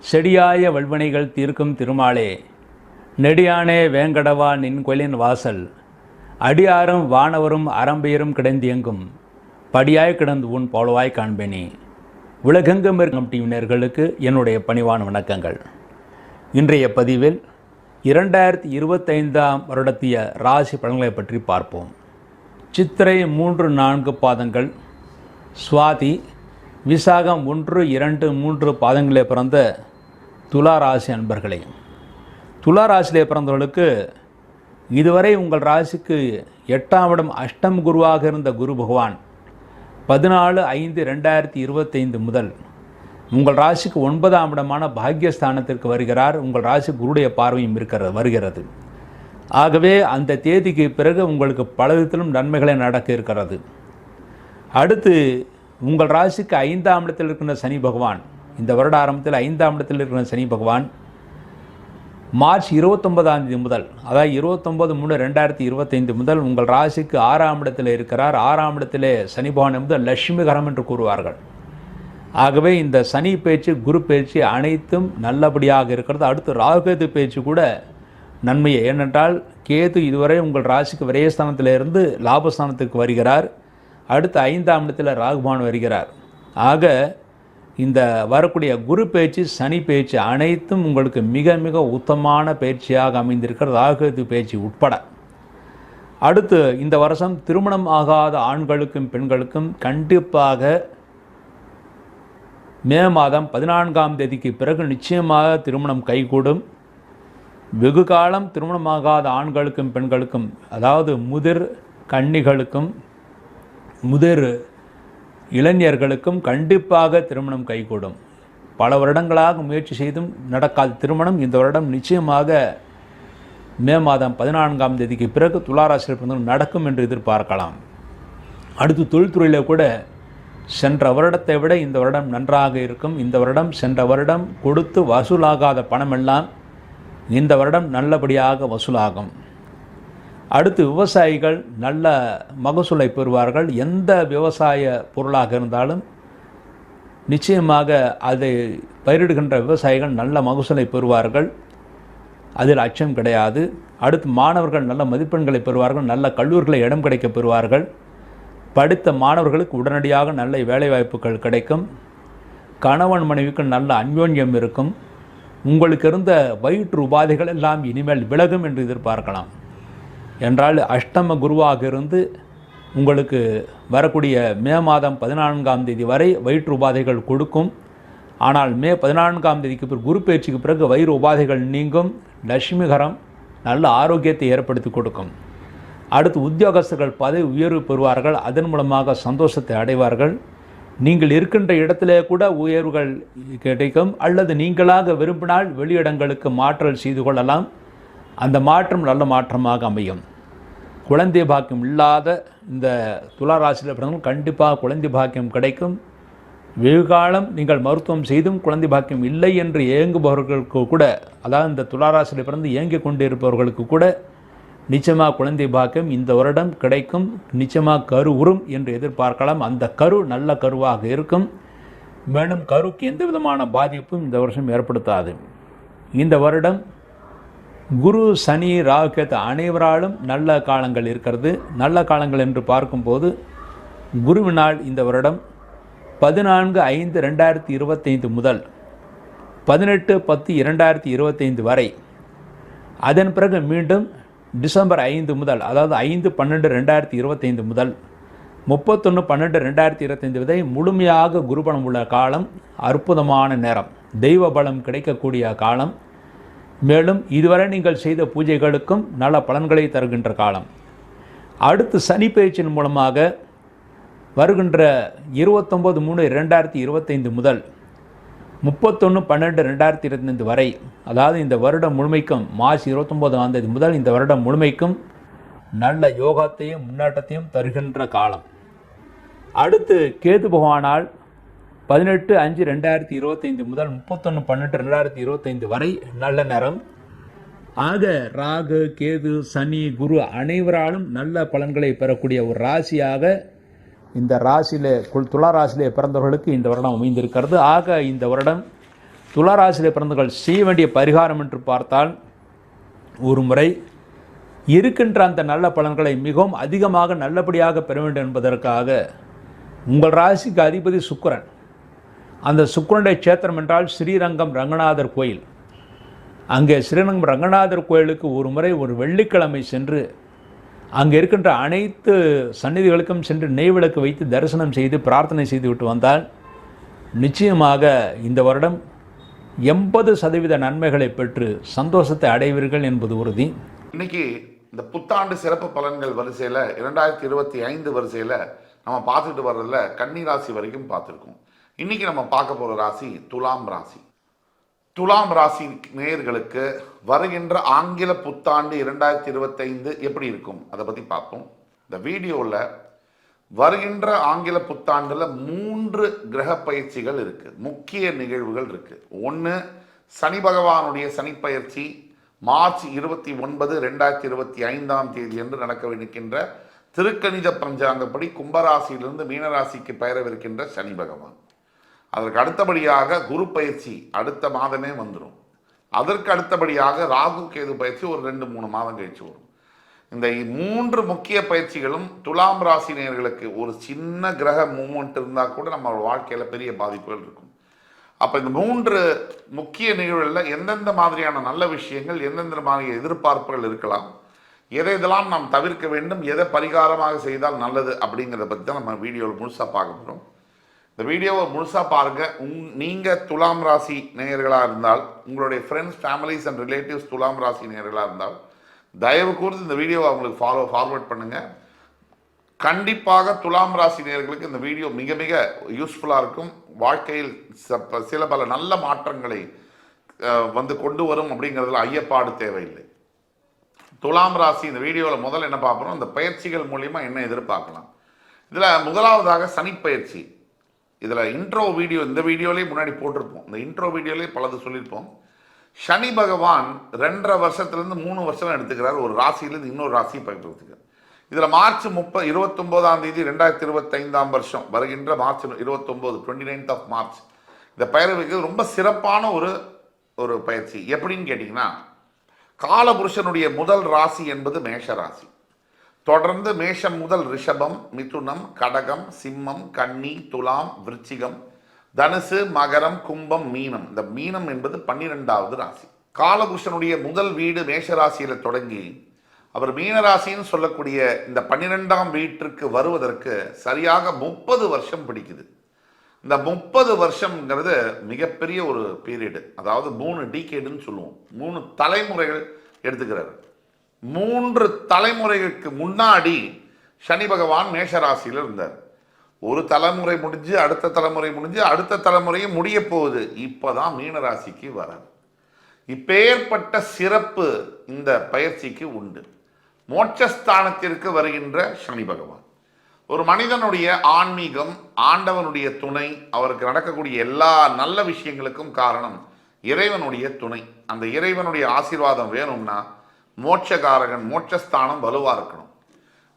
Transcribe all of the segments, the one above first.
செடியாய வல்வினைகள் தீர்க்கும் திருமாலே, நெடியானே வேங்கடவா நின் கோயிலின் வாசல், அடியாரும் வானவரும் அறம்பெயரும் கிடந்தியங்கும் படியாய் கிடந்து உன் போலவாய் காண்பேனே. உலகெங்கும் இருக்கும் டிவினர்களுக்கு என்னுடைய பணிவான வணக்கங்கள். இன்றைய பதிவில் 2025 வருடத்திய ராசி பலன்களை பற்றி பார்ப்போம். சித்திரை 3-4 பாதங்கள், சுவாதி விசாகம் 1-2-3 பாதங்களே பிறந்த துலா ராசி அன்பர்களே, துலா ராசியிலே பிறந்தவர்களுக்கு இதுவரை உங்கள் ராசிக்கு 8ஆம் இடம் அஷ்டம் குருவாக இருந்த குரு பகவான் 14/5/2025 முதல் உங்கள் ராசிக்கு 9ஆம் இடமான பாக்யஸ்தானத்திற்கு வருகிறார். உங்கள் ராசி குருடைய பார்வையும் வருகிறது. ஆகவே அந்த தேதிக்கு பிறகு உங்களுக்கு பல விதத்திலும் நன்மைகளை நடக்க இருக்கிறது. அடுத்து உங்கள் ராசிக்கு 5ஆம் இடத்தில் இருக்கின்ற சனி பகவான், இந்த வருட ஆரம்பத்தில் 5ஆம் இடத்தில் இருக்கிற சனி பகவான் மார்ச் 29ஆம் தேதி முதல், அதாவது 29/3/2025 முதல் உங்கள் ராசிக்கு 6ஆம் இடத்தில் இருக்கிறார். 6ஆம் இடத்திலே சனி பகவான் என்பது லட்சுமிகரம் என்று கூறுவார்கள். ஆகவே இந்த சனி பேச்சு, குரு பேச்சு அனைத்தும் நல்லபடியாக இருக்கிறது. அடுத்து ராகுகேது பேச்சு கூட நன்மையை, ஏனென்றால் கேது இதுவரை உங்கள் ராசிக்கு விரயஸ்தானத்திலிருந்து லாபஸ்தானத்துக்கு வருகிறார். அடுத்து 5ஆம் இடத்தில் ராகுபான் வருகிறார். ஆக இந்த வரக்கூடிய குரு பேச்சு, சனி பேச்சு அனைத்தும் உங்களுக்கு மிக மிக உத்தமமான பயிற்சியாக அமைந்திருக்கிறது, ராகுகேது பேச்சு உட்பட. அடுத்து இந்த வருஷம் திருமணம் ஆகாத ஆண்களுக்கும் பெண்களுக்கும் கண்டிப்பாக மே மாதம் 14ஆம் தேதிக்கு பிறகு நிச்சயமாக திருமணம் கைகூடும். வெகு காலம் திருமணமாகாத ஆண்களுக்கும் பெண்களுக்கும், அதாவது முதிர் கன்னிகளுக்கும் முதிர் இளைஞர்களுக்கும் கண்டிப்பாக திருமணம் கைகூடும். பல வருடங்களாக முயற்சி செய்தும் நடக்காத திருமணம் இந்த வருடம் நிச்சயமாக மே மாதம் 14ஆம் தேதிக்கு பிறகு துளாராசியில் பிறந்தவர்கள் நடக்கும் என்று எதிர்பார்க்கலாம். அடுத்து தொழில்துறையில் கூட சென்ற வருடத்தை விட இந்த வருடம் நன்றாக இருக்கும். இந்த வருடம் சென்ற வருடம் கொடுத்து வசூலாகாத பணமெல்லாம் இந்த வருடம் நல்லபடியாக வசூலாகும். அடுத்து விவசாயிகள் நல்ல மகசூலை பெறுவார்கள். எந்த விவசாய பொருளாக இருந்தாலும் நிச்சயமாக அதை பயிரிடுகின்ற விவசாயிகள் நல்ல மகசூலை பெறுவார்கள், அதில் அச்சம் கிடையாது. அடுத்து மாணவர்கள் நல்ல மதிப்பெண்களை பெறுவார்கள், நல்ல கல்லூரிகளை இடம் கிடைக்க பெறுவார்கள். படித்த மாணவர்களுக்கு உடனடியாக நல்ல வேலைவாய்ப்புகள் கிடைக்கும். கணவன் மனைவிக்கு நல்ல அன்யோன்யம் இருக்கும். உங்களுக்கு இருந்த வயிற்று உபாதைகள் எல்லாம் இனிமேல் விலகும் என்று எதிர்பார்க்கலாம். என்றால் அஷ்டம குருவாக இருந்து உங்களுக்கு வரக்கூடிய மே மாதம் 14ஆம் தேதி வரை வயிற்று உபாதைகள் கொடுக்கும். ஆனால் மே 14ஆம் தேதிக்கு பிறகு குரு பயிற்சிக்கு பிறகு வயிறு உபாதைகள் நீங்கும். லட்சுமிகரம் நல்ல ஆரோக்கியத்தை ஏற்படுத்தி கொடுக்கும். அடுத்து உத்தியோகஸ்தர்கள் பதவி உயர்வு பெறுவார்கள், அதன் மூலமாக சந்தோஷத்தை அடைவார்கள். நீங்கள் இருக்கின்ற இடத்திலே கூட உயர்வுகள் கிடைக்கும். அல்லது நீங்களாக விரும்பினால் வெளியிடங்களுக்கு மாற்றல் செய்து கொள்ளலாம். அந்த மாற்றம் நல்ல மாற்றமாக அமையும். குழந்தை பாக்கியம் இல்லாத இந்த துளாராசியில் பிறந்தவர்கள் கண்டிப்பாக குழந்தை பாக்கியம் கிடைக்கும். வெகு காலம் நீங்கள் மருத்துவம் செய்தும் குழந்தை பாக்கியம் இல்லை என்று ஏங்குபவர்களுக்கு கூட, அதாவது இந்த துளாராசியில் பிறந்து ஏங்கிக் கொண்டிருப்பவர்களுக்கு கூட நிச்சயமாக குழந்தை பாக்கியம் இந்த வருடம் கிடைக்கும். நிச்சயமாக கரு உறும் என்று எதிர்பார்க்கலாம். அந்த கரு நல்ல கருவாக இருக்கும். மேலும் கருக்கு எந்த விதமான பாதிப்பும் இந்த வருஷம் ஏற்படுத்தாது. இந்த வருடம் குரு, சனி, ராகுகேது அனைவராலும் நல்ல காலங்கள் இருக்கிறது. நல்ல காலங்கள் என்று பார்க்கும்போது குருவினால் இந்த வருடம் 14/5/2025 முதல் 18/10/2025 வரை, அதன் பிறகு மீண்டும் டிசம்பர் 5 முதல், அதாவது 5/12/2025 முதல் 31/12/2025 வரை முழுமையாக குருபலம் உள்ள காலம். அற்புதமான நேரம், தெய்வ பலம் கிடைக்கக்கூடிய காலம். மேலும் இதுவரை நீங்கள் செய்த பூஜைகளுக்கும் நல்ல பலன்களை தருகின்ற காலம். அடுத்து சனி பயிற்சியின் மூலமாக வருகின்ற 29/3/2025 முதல் 31/12/2025 வரை, அதாவது இந்த வருடம் முழுமைக்கும் மார்ச் 29ஆம் தேதி முதல் இந்த வருடம் முழுமைக்கும் நல்ல யோகத்தையும் முன்னேற்றத்தையும் தருகின்ற காலம். அடுத்து கேது பகவானால் 18/5/2025 முதல் 31/12/2025 வரை நல்ல நேரம். ஆக ராகு, கேது, சனி, குரு அனைவராலும் நல்ல பலன்களை பெறக்கூடிய ஒரு ராசியாக இந்த ராசியிலே துலா ராசியிலே பிறந்தவர்களுக்கு இந்த வருடம் அமைந்திருக்கிறது. ஆக இந்த வருடம் துலா ராசியில் பிறந்தவர்கள் செய்ய வேண்டிய பரிகாரம் என்று பார்த்தால், ஒரு முறை இருக்கின்ற அந்த நல்ல பலன்களை மிகவும் அதிகமாக நல்லபடியாக பெற வேண்டும் என்பதற்காக உங்கள் ராசிக்கு அதிபதி சுக்கிரன், அந்த சுக்கிரனுடைய சேத்திரம் என்றால் ஸ்ரீரங்கம் ரங்கநாதர் கோயில். அங்கே ஸ்ரீரங்கம் ரங்கநாதர் கோயிலுக்கு ஒரு முறை ஒரு வெள்ளிக்கிழமை சென்று அங்கே இருக்கின்ற அனைத்து சந்நிதிகளுக்கும் சென்று நெய் விளக்கு வைத்து தரிசனம் செய்து பிரார்த்தனை செய்துவிட்டு வந்தால் நிச்சயமாக இந்த வருடம் 80% நன்மைகளை பெற்று சந்தோஷத்தை அடைவீர்கள் என்பது உறுதி. இன்னைக்கு இந்த புத்தாண்டு சிறப்பு பலன்கள் வரிசையில் 2025 வரிசையில் நம்ம பார்த்துட்டு வர்றதுல கன்னி ராசி வரைக்கும் பார்த்துருக்கோம். இன்னைக்கு நம்ம பார்க்க போகிற ராசி துலாம் ராசி. துலாம் ராசி நேயர்களுக்கு வருகின்ற ஆங்கில புத்தாண்டு 2025 எப்படி இருக்கும் அதை பற்றி பார்ப்போம். இந்த வீடியோவில் வருகின்ற ஆங்கில புத்தாண்டில் 3 கிரக பயிற்சிகள் இருக்குது, முக்கிய நிகழ்வுகள் இருக்குது. ஒன்று, சனி பகவானுடைய சனிப்பயிற்சி மார்ச் 29, 2025 என்று நடக்கவிருக்கின்ற திருக்கணித பஞ்சாங்கப்படி கும்பராசியிலிருந்து மீனராசிக்கு பெயரவிருக்கின்ற சனி பகவான். அதற்கு அடுத்தபடியாக குரு பயிற்சி அடுத்த மாதமே வந்துடும். அதற்கு அடுத்தபடியாக ராகு கேது பயிற்சி ஒரு 2-3 மாதம் கழிச்சு வரும். இந்த 3 முக்கிய பயிற்சிகளும் துலாம் ராசினியர்களுக்கு ஒரு சின்ன கிரக மூவ்மெண்ட் இருந்தால் கூட நம்ம வாழ்க்கையில் பெரிய பாதிப்புகள் இருக்கும். அப்போ இந்த 3 முக்கிய நிகழ்வுகளில் எந்தெந்த மாதிரியான நல்ல விஷயங்கள், எந்தெந்த மாதிரி எதிர்பார்ப்புகள் இருக்கலாம், எதெல்லாம் நாம் தவிர்க்க வேண்டும், எதை பரிகாரமாக செய்தால் நல்லது அப்படிங்கிறத பற்றி தான் நம்ம வீடியோவில் முழுசாக பார்க்க போகிறோம். இந்த வீடியோவை முழுசாக பாருங்கள். நீங்கள் துலாம் ராசி நேயர்களாக இருந்தால், உங்களுடைய ஃப்ரெண்ட்ஸ், ஃபேமிலிஸ் அண்ட் ரிலேட்டிவ்ஸ் துலாம் ராசி நேயர்களாக இருந்தால் தயவு கூர்ந்து இந்த வீடியோவை அவங்களுக்கு ஃபார்வர்ட் பண்ணுங்கள். கண்டிப்பாக துலாம் ராசி நேயர்களுக்கு இந்த வீடியோ மிக மிக யூஸ்ஃபுல்லாக இருக்கும். வாழ்க்கையில் சில பல நல்ல மாற்றங்களை கொண்டு வரும் அப்படிங்கிறதுல ஐயப்பாடு தேவையில்லை. துலாம் ராசி இந்த வீடியோவில் முதல்ல என்ன பார்ப்போம், இந்த பயிற்சிகள் மூலிமா என்ன எதிர்பார்க்கலாம். இதில் முதலாவதாக சனிப்பயிற்சி. இதில் இன்ட்ரோ வீடியோ இந்த வீடியோலேயே முன்னாடி போட்டிருப்போம். இந்த இன்ட்ரோ வீடியோலேயே பலது சொல்லியிருப்போம். சனி பகவான் 2.5 வருஷத்துலேருந்து 3 வருஷம் எடுத்துக்கிறார் ஒரு ராசியிலேருந்து இன்னொரு ராசி பயிற்சிக்கு. இதில் மார்ச் 29 2025 வருஷம் வருகின்ற மார்ச் 29 29th மார்ச் இந்த பயிற்சிக்கு ரொம்ப சிறப்பான ஒரு பயிற்சி. எப்படின்னு கேட்டிங்கன்னா, காலபுருஷனுடைய முதல் ராசி என்பது மேஷ ராசி. தொடர்ந்து மேஷம் முதல் ரிஷபம், மிதுனம், கடகம், சிம்மம், கன்னி, துலாம், விருச்சிகம், தனுசு, மகரம், கும்பம், மீனம். இந்த மீனம் என்பது 12வது ராசி. காலபுருஷனுடைய முதல் வீடு மேஷ ராசியில் தொடங்கி அவர் மீனராசின்னு சொல்லக்கூடிய இந்த 12ஆம் வீட்டிற்கு வருவதற்கு சரியாக 30 வருஷம் பிடிக்குது. இந்த 30 வருஷம்ங்கிறது மிகப்பெரிய ஒரு பீரியடு. அதாவது 3 டீகேடுன்னு சொல்லுவோம். 3 தலைமுறைகள் எடுத்துக்கிறார். 3 தலைமுறைகளுக்கு முன்னாடி சனி பகவான் மேஷராசியில் இருந்தார். ஒரு தலைமுறை முடிஞ்சு அடுத்த தலைமுறை முடிஞ்சு அடுத்த தலைமுறையும் முடிய போகுது. இப்போதான் மீனராசிக்கு வராது. இப்பேற்பட்ட சிறப்பு இந்த பயிற்சிக்கு உண்டு. மோட்சஸ்தானத்திற்கு வருகின்ற சனி பகவான் ஒரு மனிதனுடைய ஆன்மீகம், ஆண்டவனுடைய துணை, அவருக்கு நடக்கக்கூடிய எல்லா நல்ல விஷயங்களுக்கும் காரணம் இறைவனுடைய துணை. அந்த இறைவனுடைய ஆசீர்வாதம் வேணும்னா மோட்சகாரகன், மோட்சஸ்தானம் வலுவாக இருக்கணும்.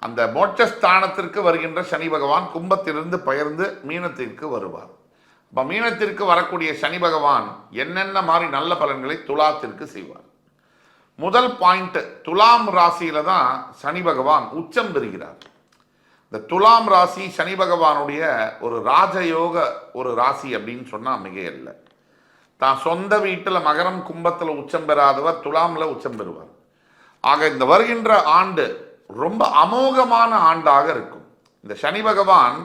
அந்த மோட்சஸ்தானத்திற்கு வருகின்ற சனி பகவான் கும்பத்திலிருந்து பெயர்ந்து மீனத்திற்கு வருவார். இப்போ மீனத்திற்கு வரக்கூடிய சனி பகவான் என்னென்ன மாதிரி நல்ல பலன்களை துலாத்திற்கு செய்வார். முதல் பாயிண்ட், துலாம் ராசியில தான் சனி பகவான் உச்சம் பெறுகிறார். இந்த துலாம் ராசி சனி பகவானுடைய ஒரு ராஜயோக ஒரு ராசி அப்படின்னு சொன்னால் மிக இல்லை. தான் சொந்த வீட்டில் மகரம் கும்பத்தில் உச்சம் பெறாதவர் துலாமில் உச்சம் பெறுவார். ஆக இந்த வருகின்ற ஆண்டு ரொம்ப அமோகமான ஆண்டாக இருக்கும். இந்த சனி பகவான்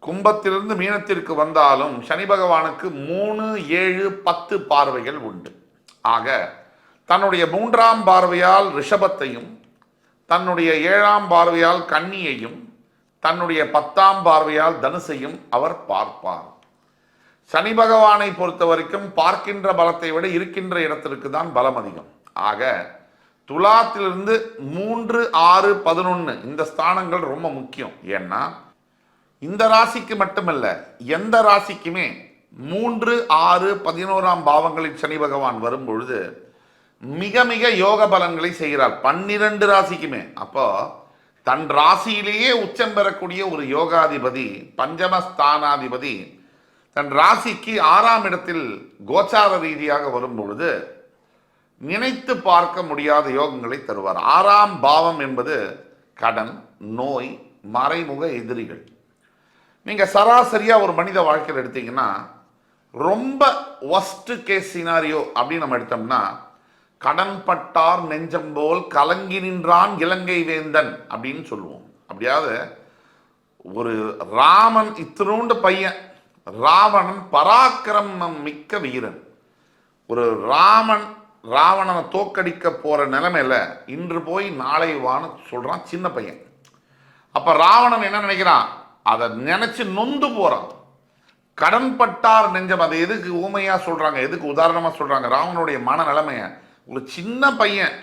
கும்பத்திலிருந்து மீனத்திற்கு வந்தாலும் சனி பகவானுக்கு 3, 7, 10 பார்வைகள் உண்டு. ஆக தன்னுடைய 3ஆம் பார்வையால் ரிஷபத்தையும், தன்னுடைய 7ஆம் பார்வையால் கன்னியையும், தன்னுடைய 10ஆம் பார்வையால் தனுசையும் அவர் பார்ப்பார். சனி பகவானை பொறுத்த வரைக்கும் பார்க்கின்ற பலத்தை விட இருக்கின்ற இடத்திற்கு தான் பலம் அதிகம். ஆக துலாத்திலிருந்து 3, 6, 11 இந்த ஸ்தானங்கள் ரொம்ப முக்கியம். ஏன்னா இந்த ராசிக்கு மட்டுமல்ல, எந்த ராசிக்குமே 3, 6, 11ஆம் பாவங்களில் சனி பகவான் வரும் பொழுது மிக மிக யோக பலன்களை செய்கிறார். 12 ராசிக்குமே. அப்போ தன் ராசியிலேயே உச்சம் பெறக்கூடிய ஒரு யோகாதிபதி, பஞ்சமஸ்தானாதிபதி தன் ராசிக்கு 6ஆம் இடத்தில் கோச்சார ரீதியாக வரும்பொழுது நினைத்து பார்க்க முடியாத யோகங்களை தருவார். 6ஆம் பாவம் என்பது கடன், நோய், மறைமுக எதிரிகள். நீங்க சராசரியா ஒரு மனித வாழ்க்கையில் எடுத்தீங்கன்னா ரொம்ப ஒஸ்ட் கேஸ் சினாரியோ அப்படின்னு நம்ம எடுத்தோம்னா, கடன் பட்டார் நெஞ்சம் போல் கலங்கி நின்றான் இலங்கை வேந்தன் அப்படின்னு சொல்லுவோம். அப்படியாவது ஒரு ராமன் இத்தினூண்டு பையன், ராவணன் பராக்கிரமம் மிக்க வீரன். ஒரு ராவணனை தோக்கடிக்க போற நிலைமையில இன்று போய் நாளை வான்னு சொல்றான் சின்ன பையன். அப்ப ராவணன் என்ன நினைக்கிறான்? அதை நினைச்சு நொந்து போறான். கடன் பட்டார் நெஞ்சம், அதை எதுக்கு ஊமையா சொல்றாங்க, எதுக்கு உதாரணமா சொல்றாங்க? ராவனுடைய மன நிலைமைய. ஒரு சின்ன பையன்,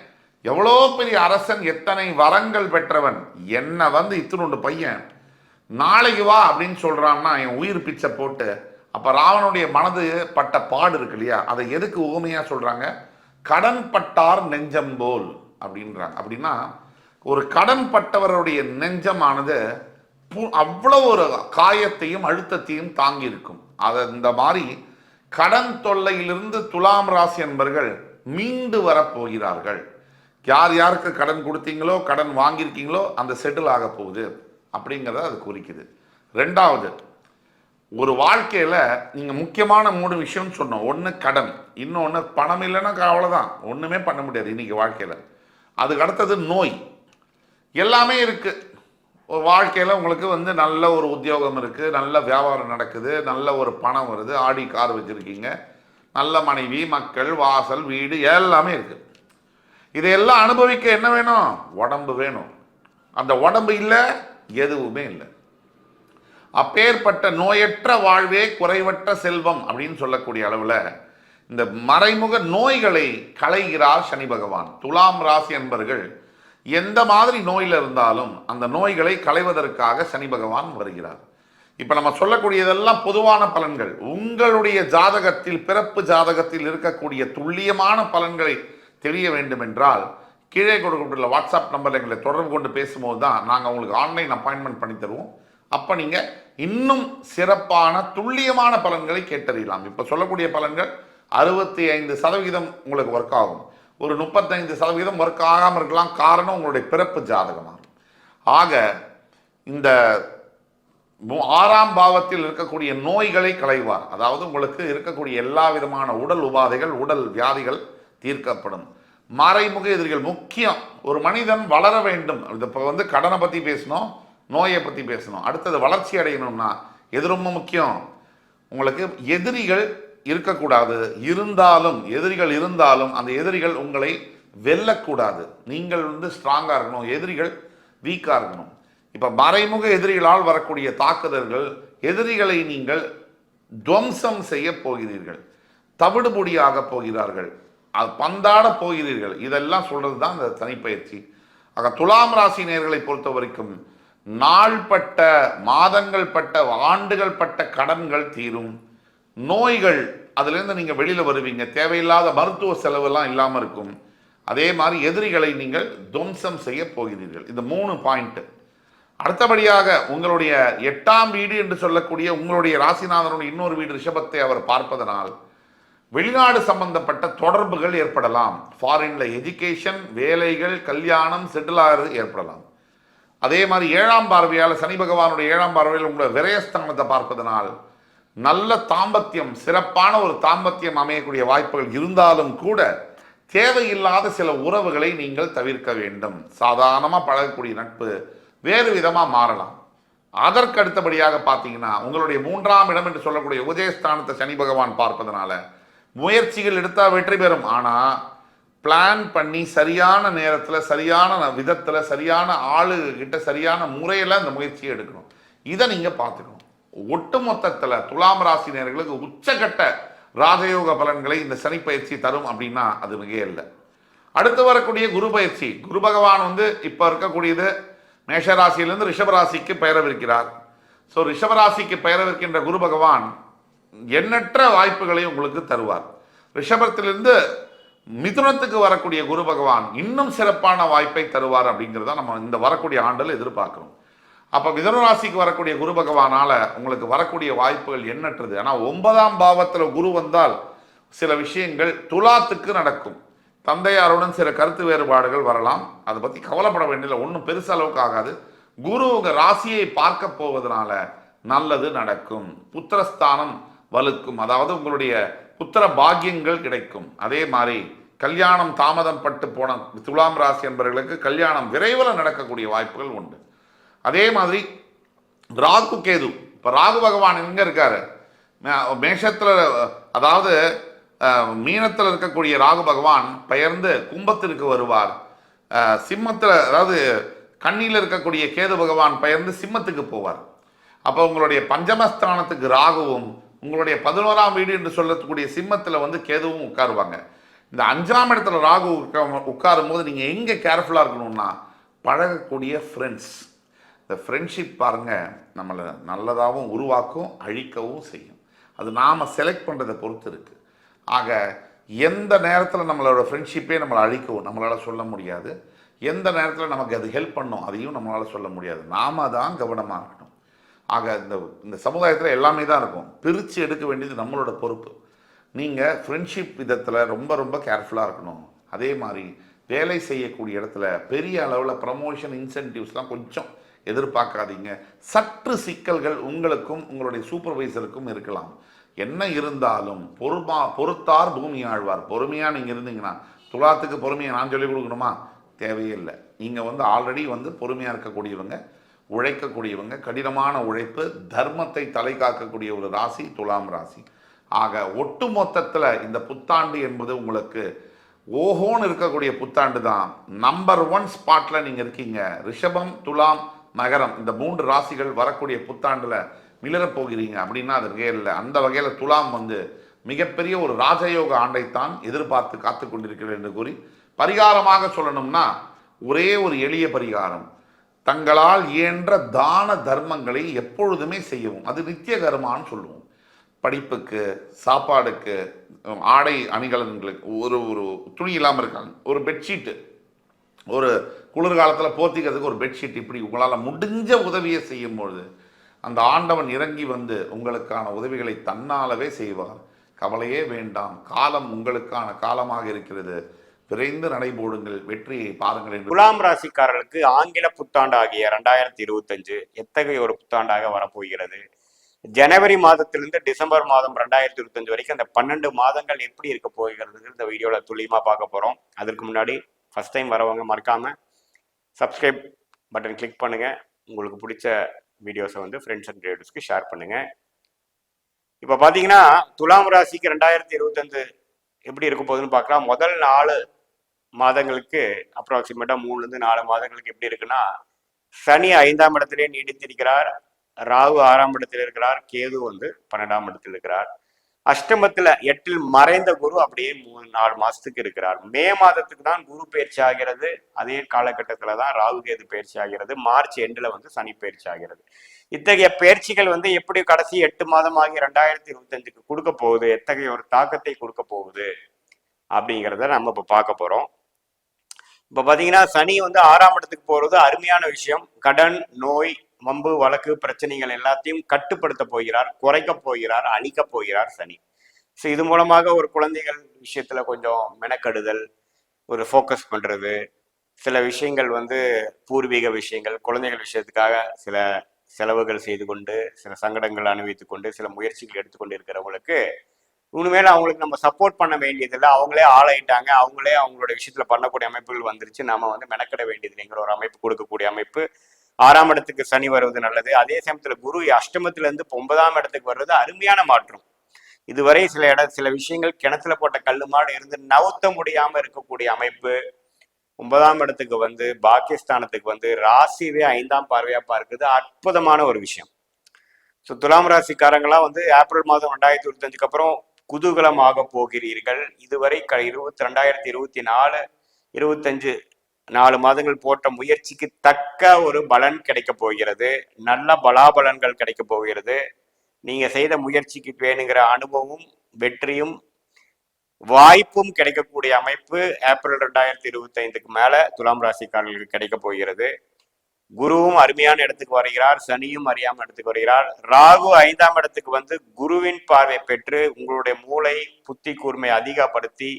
எவ்வளோ பெரிய அரசன், எத்தனை வரங்கள் பெற்றவன், என்ன வந்து இத்தினோண்டு பையன் நாளைக்கு வா அப்படின்னு சொல்றான்னா என் உயிர் பிச்சை போட்டு. அப்ப ராவனுடைய மனது பட்ட பாடு இருக்கு இல்லையா, அதை எதுக்கு ஊமையா சொல்றாங்க? கடன் பட்டார் நெஞ்சம் போல் அப்படின்றாங்க. அப்படின்னா ஒரு கடன் பட்டவருடைய நெஞ்சமானது அவ்வளவு ஒரு காயத்தையும் அழுத்தத்தையும் தாங்கி இருக்கும். அதை இந்த மாதிரி கடன் தொல்லையிலிருந்து துலாம் ராசி என்பர்கள் மீண்டு வரப்போகிறார்கள். யார் யாருக்கு கடன் கொடுத்தீங்களோ, கடன் வாங்கியிருக்கீங்களோ, அந்த செட்டில் ஆக போகுது அப்படிங்கிறத அது குறிக்குது. ரெண்டாவது, ஒரு வாழ்க்கையில் நீங்கள் முக்கியமான 3 விஷயம் சொன்னோம். ஒன்று கடன், இன்னொன்று பணம் இல்லைன்னா அவ்வளோதான், ஒன்றுமே பண்ண முடியாது இன்னைக்கு வாழ்க்கையில். அதுக்கு அடுத்தது நோய். எல்லாமே இருக்குது ஒரு வாழ்க்கையில். உங்களுக்கு வந்து நல்ல ஒரு உத்தியோகம் இருக்குது, நல்ல வியாபாரம் நடக்குது, நல்ல ஒரு பணம் வருது, ஆடி கார் வச்சுருக்கீங்க, நல்ல மனைவி, மக்கள், வாசல், வீடு எல்லாமே இருக்குது. இதையெல்லாம் அனுபவிக்க என்ன வேணும்? உடம்பு வேணும். அந்த உடம்பு இல்லை, எதுவுமே இல்லை. அப்பேற்பட்ட நோயற்ற வாழ்வே குறைவற்ற செல்வம் அப்படின்னு சொல்லக்கூடிய அளவில் இந்த மறைமுக நோய்களை களைகிறார் சனி பகவான். துலாம் ராசி என்பர்கள் எந்த மாதிரி நோயில் இருந்தாலும் அந்த நோய்களை களைவதற்காக சனி பகவான் வருகிறார். இப்ப நம்ம சொல்லக்கூடியதெல்லாம் பொதுவான பலன்கள். உங்களுடைய ஜாதகத்தில், பிறப்பு ஜாதகத்தில் இருக்கக்கூடிய துல்லியமான பலன்களை தெரிய வேண்டும் என்றால் கீழே கொடுக்கப்பட்டுள்ள வாட்ஸ்அப் நம்பரில் எங்களை தொடர்பு கொண்டு பேசும்போது தான் நாங்கள் உங்களுக்கு ஆன்லைன் அப்பாயின்மெண்ட் பண்ணி தருவோம். அப்போ நீங்கள் இன்னும் சிறப்பான துல்லியமான பலன்களை கேட்டறியலாம். இப்போ சொல்லக்கூடிய பலன்கள் 65% உங்களுக்கு ஒர்க் ஆகும். ஒரு 35% ஒர்க் ஆகாமல் இருக்கலாம். காரணம் உங்களுடைய பிறப்பு ஜாதகமாகும். ஆக இந்த 6ஆம் பாவத்தில் இருக்கக்கூடிய நோய்களை களைவார். அதாவது உங்களுக்கு இருக்கக்கூடிய எல்லா விதமான உடல் உபாதைகள், உடல் வியாதிகள் தீர்க்கப்படும். மறைமுக எதிரிகள் முக்கியம். ஒரு மனிதன் வளர வேண்டும். இப்போ வந்து கடனை பற்றி பேசணும், நோயை பற்றி பேசணும். அடுத்தது வளர்ச்சி அடையணும்னா எது ரொம்ப முக்கியம்? உங்களுக்கு எதிரிகள் இருக்கக்கூடாது. எதிரிகள் இருந்தாலும் அந்த எதிரிகள் உங்களை வெல்லக்கூடாது. நீங்கள் வந்து ஸ்ட்ராங்காக இருக்கணும், எதிரிகள் வீக்காக இருக்கணும். இப்போ மறைமுக எதிரிகளால் வரக்கூடிய தாக்குதல்கள், எதிரிகளை நீங்கள் துவம்சம் செய்ய போகிறீர்கள், தவிடுபொடியாக போகிறார்கள், அது பந்தாட போகிறீர்கள். இதெல்லாம் சொல்றது தான் இந்த தனிப்பயிற்சி. ஆக துலாம் ராசி நேயர்களை பொறுத்த வரைக்கும் நாள்பட்ட, மாதங்கள் பட்ட, ஆண்டுகள் பட்ட கடன்கள் தீரும். நோய்கள், அதுலேருந்து நீங்கள் வெளியில் வருவீங்க. தேவையில்லாத மருத்துவ செலவெல்லாம் இல்லாமல் இருக்கும். அதே மாதிரி எதிரிகளை நீங்கள் துவம்சம் செய்ய போகிறீர்கள். இந்த 3 பாயிண்ட். அடுத்தபடியாக உங்களுடைய 8ஆம் வீடு என்று சொல்லக்கூடிய உங்களுடைய ராசிநாதனுடைய இன்னொரு வீடு ரிஷபத்தை அவர் பார்ப்பதனால் வெளிநாடு சம்பந்தப்பட்ட தொடர்புகள் ஏற்படலாம். ஃபாரின்ல எஜுகேஷன், வேலைகள், கல்யாணம், செட்டில் ஆகிறது ஏற்படலாம். அதே மாதிரி 7ஆம் பார்வையால், சனி பகவானுடைய 7ஆம் பார்வையில் உங்களை விரயஸ்தானத்தை பார்ப்பதனால் நல்ல தாம்பத்தியம், சிறப்பான ஒரு தாம்பத்தியம் அமையக்கூடிய வாய்ப்புகள் இருந்தாலும் கூட தேவையில்லாத சில உறவுகளை நீங்கள் தவிர்க்க வேண்டும். சாதாரணமாக பழகக்கூடிய நட்பு வேறு விதமாக மாறலாம். அதற்கு அடுத்தபடியாக பார்த்தீங்கன்னா உங்களுடைய 3ஆம் இடம் என்று சொல்லக்கூடிய உதயஸ்தானத்தை சனி பகவான் பார்ப்பதனால முயற்சிகள் எடுத்தால் வெற்றி பெறும். ஆனால் பிளான் பண்ணி சரியான நேரத்தில், சரியான விதத்தில், சரியான ஆளுகிட்ட சரியான முறையில் அந்த முயற்சியை எடுக்கணும். இதை நீங்கள் பார்த்துக்கணும். ஒட்டுமொத்தத்தில் துலாம் ராசி நேயர்களுக்கு உச்சகட்ட ராஜயோக பலன்களை இந்த சனி பயிற்சி தரும் அப்படின்னா அது மிக இல்லை. அடுத்து வரக்கூடிய குரு பயிற்சி. குரு பகவான் வந்து இப்போ இருக்கக்கூடியது மேஷராசியிலிருந்து ரிஷபராசிக்கு பெயரவிருக்கிறார். ஸோ ரிஷபராசிக்கு பெயரவிருக்கின்ற குரு பகவான் எண்ணற்ற வாய்ப்புகளை உங்களுக்கு தருவார். ரிஷபத்திலிருந்து மிதுனத்துக்கு வரக்கூடிய குரு பகவான் இன்னும் சிறப்பான வாய்ப்பை தருவார் அப்படிங்கிறத நம்ம இந்த வரக்கூடிய ஆண்டில் எதிர்பார்க்கிறோம். அப்ப மிதுன ராசிக்கு வரக்கூடிய குரு பகவானால உங்களுக்கு வரக்கூடிய வாய்ப்புகள் எண்ணற்றது. ஆனா 9ஆம் பாவத்துல குரு வந்தால் சில விஷயங்கள் துலாத்துக்கு நடக்கும். தந்தையாருடன் சில கருத்து வேறுபாடுகள் வரலாம். அதை பத்தி கவலைப்பட வேண்டியதில்லை, ஒன்றும் பெருசு அளவுக்கு ஆகாது. குரு உங்க ராசியை பார்க்க போவதனால நல்லது நடக்கும். புத்திரஸ்தானம் வலுக்கும், அதாவது உங்களுடைய புத்திர பாக்கியங்கள் கிடைக்கும். அதே மாதிரி கல்யாணம் தாமதம் பட்டு போன துலாம் ராசி என்பவர்களுக்கு கல்யாணம் விரைவில் நடக்கக்கூடிய வாய்ப்புகள் உண்டு. அதே மாதிரி ராகு கேது, இப்ப ராகு பகவான் எங்க இருக்காரு? மேஷத்துல, அதாவது மீனத்தில் இருக்கக்கூடிய ராகு பகவான் பெயர்ந்து கும்பத்திற்கு வருவார். சிம்மத்தில், அதாவது கண்ணியில் இருக்கக்கூடிய கேது பகவான் பெயர்ந்து சிம்மத்துக்கு போவார். அப்போ உங்களுடைய பஞ்சமஸ்தானத்துக்கு ராகுவும் உங்களுடைய 11ஆம் வீடு என்று சொல்லக்கூடிய சிம்மத்தில் வந்து கேதுவும் உட்காருவாங்க. இந்த 5ஆம் இடத்துல ராகு உட்காரும் போது நீங்கள் எங்கே கேர்ஃபுல்லாக இருக்கணும்னா, பழகக்கூடிய ஃப்ரெண்ட்ஸ், இந்த ஃப்ரெண்ட்ஷிப் பாருங்கள் நம்மளை நல்லதாகவும் உருவாக்கும், அழிக்கவும் செய்யும். அது நாம் செலக்ட் பண்ணுறதை பொறுத்து இருக்குது. ஆக எந்த நேரத்தில் நம்மளோட ஃப்ரெண்ட்ஷிப்பே நம்மளை அழிக்கவும் நம்மளால் சொல்ல முடியாது. எந்த நேரத்தில் நமக்கு அது ஹெல்ப் பண்ணும் அதையும் நம்மளால் சொல்ல முடியாது. நாம தான் கவனமாக இருக்கணும். ஆக இந்த சமுதாயத்தில் எல்லாமே தான் இருக்கும், பிரித்து எடுக்க வேண்டியது நம்மளோட பொறுப்பு. நீங்கள் ஃப்ரெண்ட்ஷிப் விதத்தில் ரொம்ப ரொம்ப கேர்ஃபுல்லாக இருக்கணும். அதே மாதிரி வேலை செய்யக்கூடிய இடத்துல பெரிய அளவில் ப்ரமோஷன் இன்சென்டிவ்ஸ்லாம் கொஞ்சம் எதிர்பார்க்காதீங்க. சற்று சிக்கல்கள் உங்களுக்கும் உங்களுடைய சூப்பர்வைசருக்கும் இருக்கலாம். என்ன இருந்தாலும் பொறுத்தார் பூமி ஆழ்வார். பொறுமையாக நீங்கள் இருந்தீங்கன்னா, துலாத்துக்கு பொறுமையை நான் சொல்லிக் கொடுக்கணுமா? தேவையில்லை. நீங்கள் வந்து ஆல்ரெடி வந்து பொறுமையாக இருக்கக்கூடியவங்க, உழைக்கக்கூடியவங்க, கடினமான உழைப்பு, தர்மத்தை தலை காக்கக்கூடிய ஒரு ராசி துலாம் ராசி. ஆக ஒட்டு மொத்தத்தில் இந்த புத்தாண்டு என்பது உங்களுக்கு ஓஹோன்னு இருக்கக்கூடிய புத்தாண்டு தான். நம்பர் 1 ஸ்பாட்டில் நீங்கள் இருக்கீங்க. ரிஷபம், துலாம், மகரம், இந்த 3 ராசிகள் வரக்கூடிய புத்தாண்டில் மிளறப் போகிறீங்க அப்படின்னா அது இல்லை. அந்த வகையில் துலாம் வந்து மிகப்பெரிய ஒரு ராஜயோக ஆண்டைத்தான் எதிர்பார்த்து காத்து கொண்டிருக்கிறது என்று கூறி, பரிகாரமாக சொல்லணும்னா ஒரே ஒரு எளிய பரிகாரம், தங்களால் இயன்ற தான தர்மங்களை எப்பொழுதுமே செய்யவும். அது நித்திய கர்மான்னு சொல்லுவோம். படிப்புக்கு, சாப்பாடுக்கு, ஆடை அணிகலன்களுக்கு, ஒரு துணி இல்லாமல் இருக்காங்க, ஒரு பெட்ஷீட்டு, ஒரு குளிர்காலத்தில் போத்திக்கிறதுக்கு ஒரு பெட்ஷீட், இப்படி உங்களால் முடிஞ்ச உதவியை செய்யும் பொழுது அந்த ஆண்டவன் இறங்கி வந்து உங்களுக்கான உதவிகளை தன்னாலவே செய்வார். கவலையே வேண்டாம், காலம் உங்களுக்கான காலமாக இருக்கிறது. விரைந்து நடைபோடுங்கள், வெற்றியை பாருங்கள். துலாம் ராசிக்காரர்களுக்கு ஆங்கில புத்தாண்டு ஆகிய 2025 எத்தகைய ஒரு புத்தாண்டாக வரப்போகிறது? ஜனவரி மாதத்திலிருந்து டிசம்பர் மாதம் 2025 வரைக்கும் அந்த 12 மாதங்கள் எப்படி இருக்க போகிறது இந்த வீடியோவில் துல்லியமாக பார்க்க போகிறோம். அதற்கு முன்னாடி ஃபர்ஸ்ட் டைம் வரவங்க மறக்காம சப்ஸ்கிரைப் பட்டன் கிளிக் பண்ணுங்க. உங்களுக்கு பிடிச்ச வீடியோஸை வந்து ஃப்ரெண்ட்ஸ் அண்ட் ரிலேட்டிவ்ஸ்க்கு ஷேர் பண்ணுங்க. இப்போ பார்த்தீங்கன்னா துலாம் ராசிக்கு 2025 எப்படி இருக்க போகுதுன்னு பார்க்கலாம். முதல் 4 மாதங்களுக்கு அப்ராக்சிமேட்டா 3-4 மாதங்களுக்கு எப்படி இருக்குன்னா, சனி 5ஆம் இடத்திலே நீடித்திருக்கிறார், ராகு 6ஆம் இடத்தில் இருக்கிறார், கேது வந்து 12ஆம் இடத்தில் இருக்கிறார். அஷ்டமத்துல 8இல் மறைந்த குரு அப்படியே 3-4 மாசத்துக்கு இருக்கிறார். மே மாதத்துக்கு தான் குரு பயிற்சி ஆகிறது. அதே காலகட்டத்துல தான் ராகு கேது பயிற்சி ஆகிறது. மார்ச் எண்டுல வந்து சனி பயிற்சி ஆகிறது. இத்தகைய பயிற்சிகள் வந்து எப்படி கடைசி 8 மாதம் ஆகி 2025க்கு கொடுக்க போகுது, எத்தகைய ஒரு தாக்கத்தை கொடுக்க போகுது அப்படிங்கிறத நம்ம இப்ப பார்க்க போறோம். இப்ப பாத்தீங்கன்னா சனி வந்து 6ஆம் இடத்துக்கு போறது அருமையான விஷயம். கடன், நோய், வம்பு, வழக்கு, பிரச்சனைகள் எல்லாத்தையும் கட்டுப்படுத்த போகிறார், குறைக்க போகிறார், அழிக்க போகிறார் சனி. ஸோ இது மூலமாக ஒரு குழந்தைகள் விஷயத்துல கொஞ்சம் மெனக்கெடுதல், ஒரு ஃபோக்கஸ் பண்றது, சில விஷயங்கள் வந்து பூர்வீக விஷயங்கள், குழந்தைகள் விஷயத்துக்காக சில செலவுகள் செய்து கொண்டு, சில சங்கடங்கள் அனுபவித்துக் கொண்டு, சில முயற்சிகள் எடுத்துக்கொண்டு இருக்கிறவங்களுக்கு உண்மையில அவங்களுக்கு நம்ம சப்போர்ட் பண்ண வேண்டியதில்லை. அவங்களே ஆளாயிட்டாங்க, அவங்களே அவங்களோட விஷயத்துல பண்ணக்கூடிய அமைப்புகள் வந்துருச்சு. நம்ம வந்து மெனக்கிட வேண்டியதில்லைங்கிற ஒரு அமைப்பு கொடுக்கக்கூடிய அமைப்பு. 6ஆம் இடத்துக்கு சனி வருவது நல்லது. அதே சமயத்துல குரு அஷ்டமத்துல இருந்து 9ஆம் இடத்துக்கு வர்றது அருமையான மாற்றம். இதுவரை சில விஷயங்கள் கிணத்துல போட்ட கல்லு மாடு இருந்து நவுத்த முடியாம இருக்கக்கூடிய அமைப்பு 9ஆம் இடத்துக்கு வந்து பாகிஸ்தானத்துக்கு வந்து ராசிவே 5ஆம் பார்வையா பார்க்குது. அற்புதமான ஒரு விஷயம். ஸோ துலாம் ராசிக்காரங்களாம் வந்து ஏப்ரல் மாதம் 2025க்கு அப்புறம் குதூகலமாக போகிறீர்கள். இதுவரை 2024, 25 4 மாதங்கள் போட்ட முயற்சிக்கு தக்க ஒரு பலன் கிடைக்க போகிறது. நல்ல பலாபலன்கள் கிடைக்க போகிறது. நீங்க செய்த முயற்சிக்கு வேணுங்கிற அனுபவமும் வெற்றியும் வாய்ப்பும் கிடைக்கக்கூடிய அமைப்பு ஏப்ரல் 2025க்கு மேல துலாம் ராசிக்காரர்களுக்கு கிடைக்க போகிறது. குருவும் அருமையான இடத்துக்கு வருகிறார், சனியும் அறியாம இடத்துக்கு வருகிறார். ராகு 5ஆம் இடத்துக்கு வந்து குருவின் பார்வை பெற்று உங்களுடைய மூளை புத்தி கூர்மை அதிகப்படுத்தி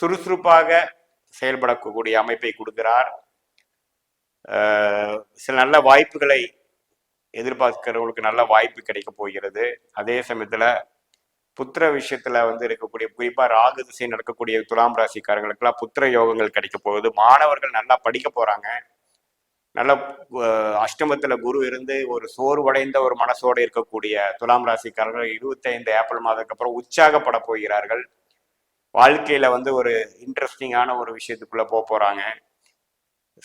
சுறுசுறுப்பாக செயல்படக்கூடிய அமைப்பை கொடுக்கிறார். சில நல்ல வாய்ப்புகளை எதிர்பார்க்கிறவங்களுக்கு நல்ல வாய்ப்பு கிடைக்க போகிறது. அதே சமயத்துல புத்திர விஷயத்துல வந்து இருக்கக்கூடிய குறிப்பா ராகு திசை நடக்கக்கூடிய துலாம் ராசிக்காரங்களுக்கெல்லாம் புத்திர யோகங்கள் கிடைக்க போகுது. மாணவர்கள் நல்லா படிக்க போறாங்க. நல்ல அஷ்டமத்துல குரு இருந்து ஒரு சோர்வடைந்த ஒரு மனசோடு இருக்கக்கூடிய துலாம் ராசிக்காரர்கள் 25 ஏப்ரல் மாதத்துக்கு அப்புறம் உற்சாகப்பட போகிறார்கள். வாழ்க்கையில வந்து ஒரு இன்ட்ரெஸ்டிங்கான ஒரு விஷயத்துக்குள்ள போறாங்க.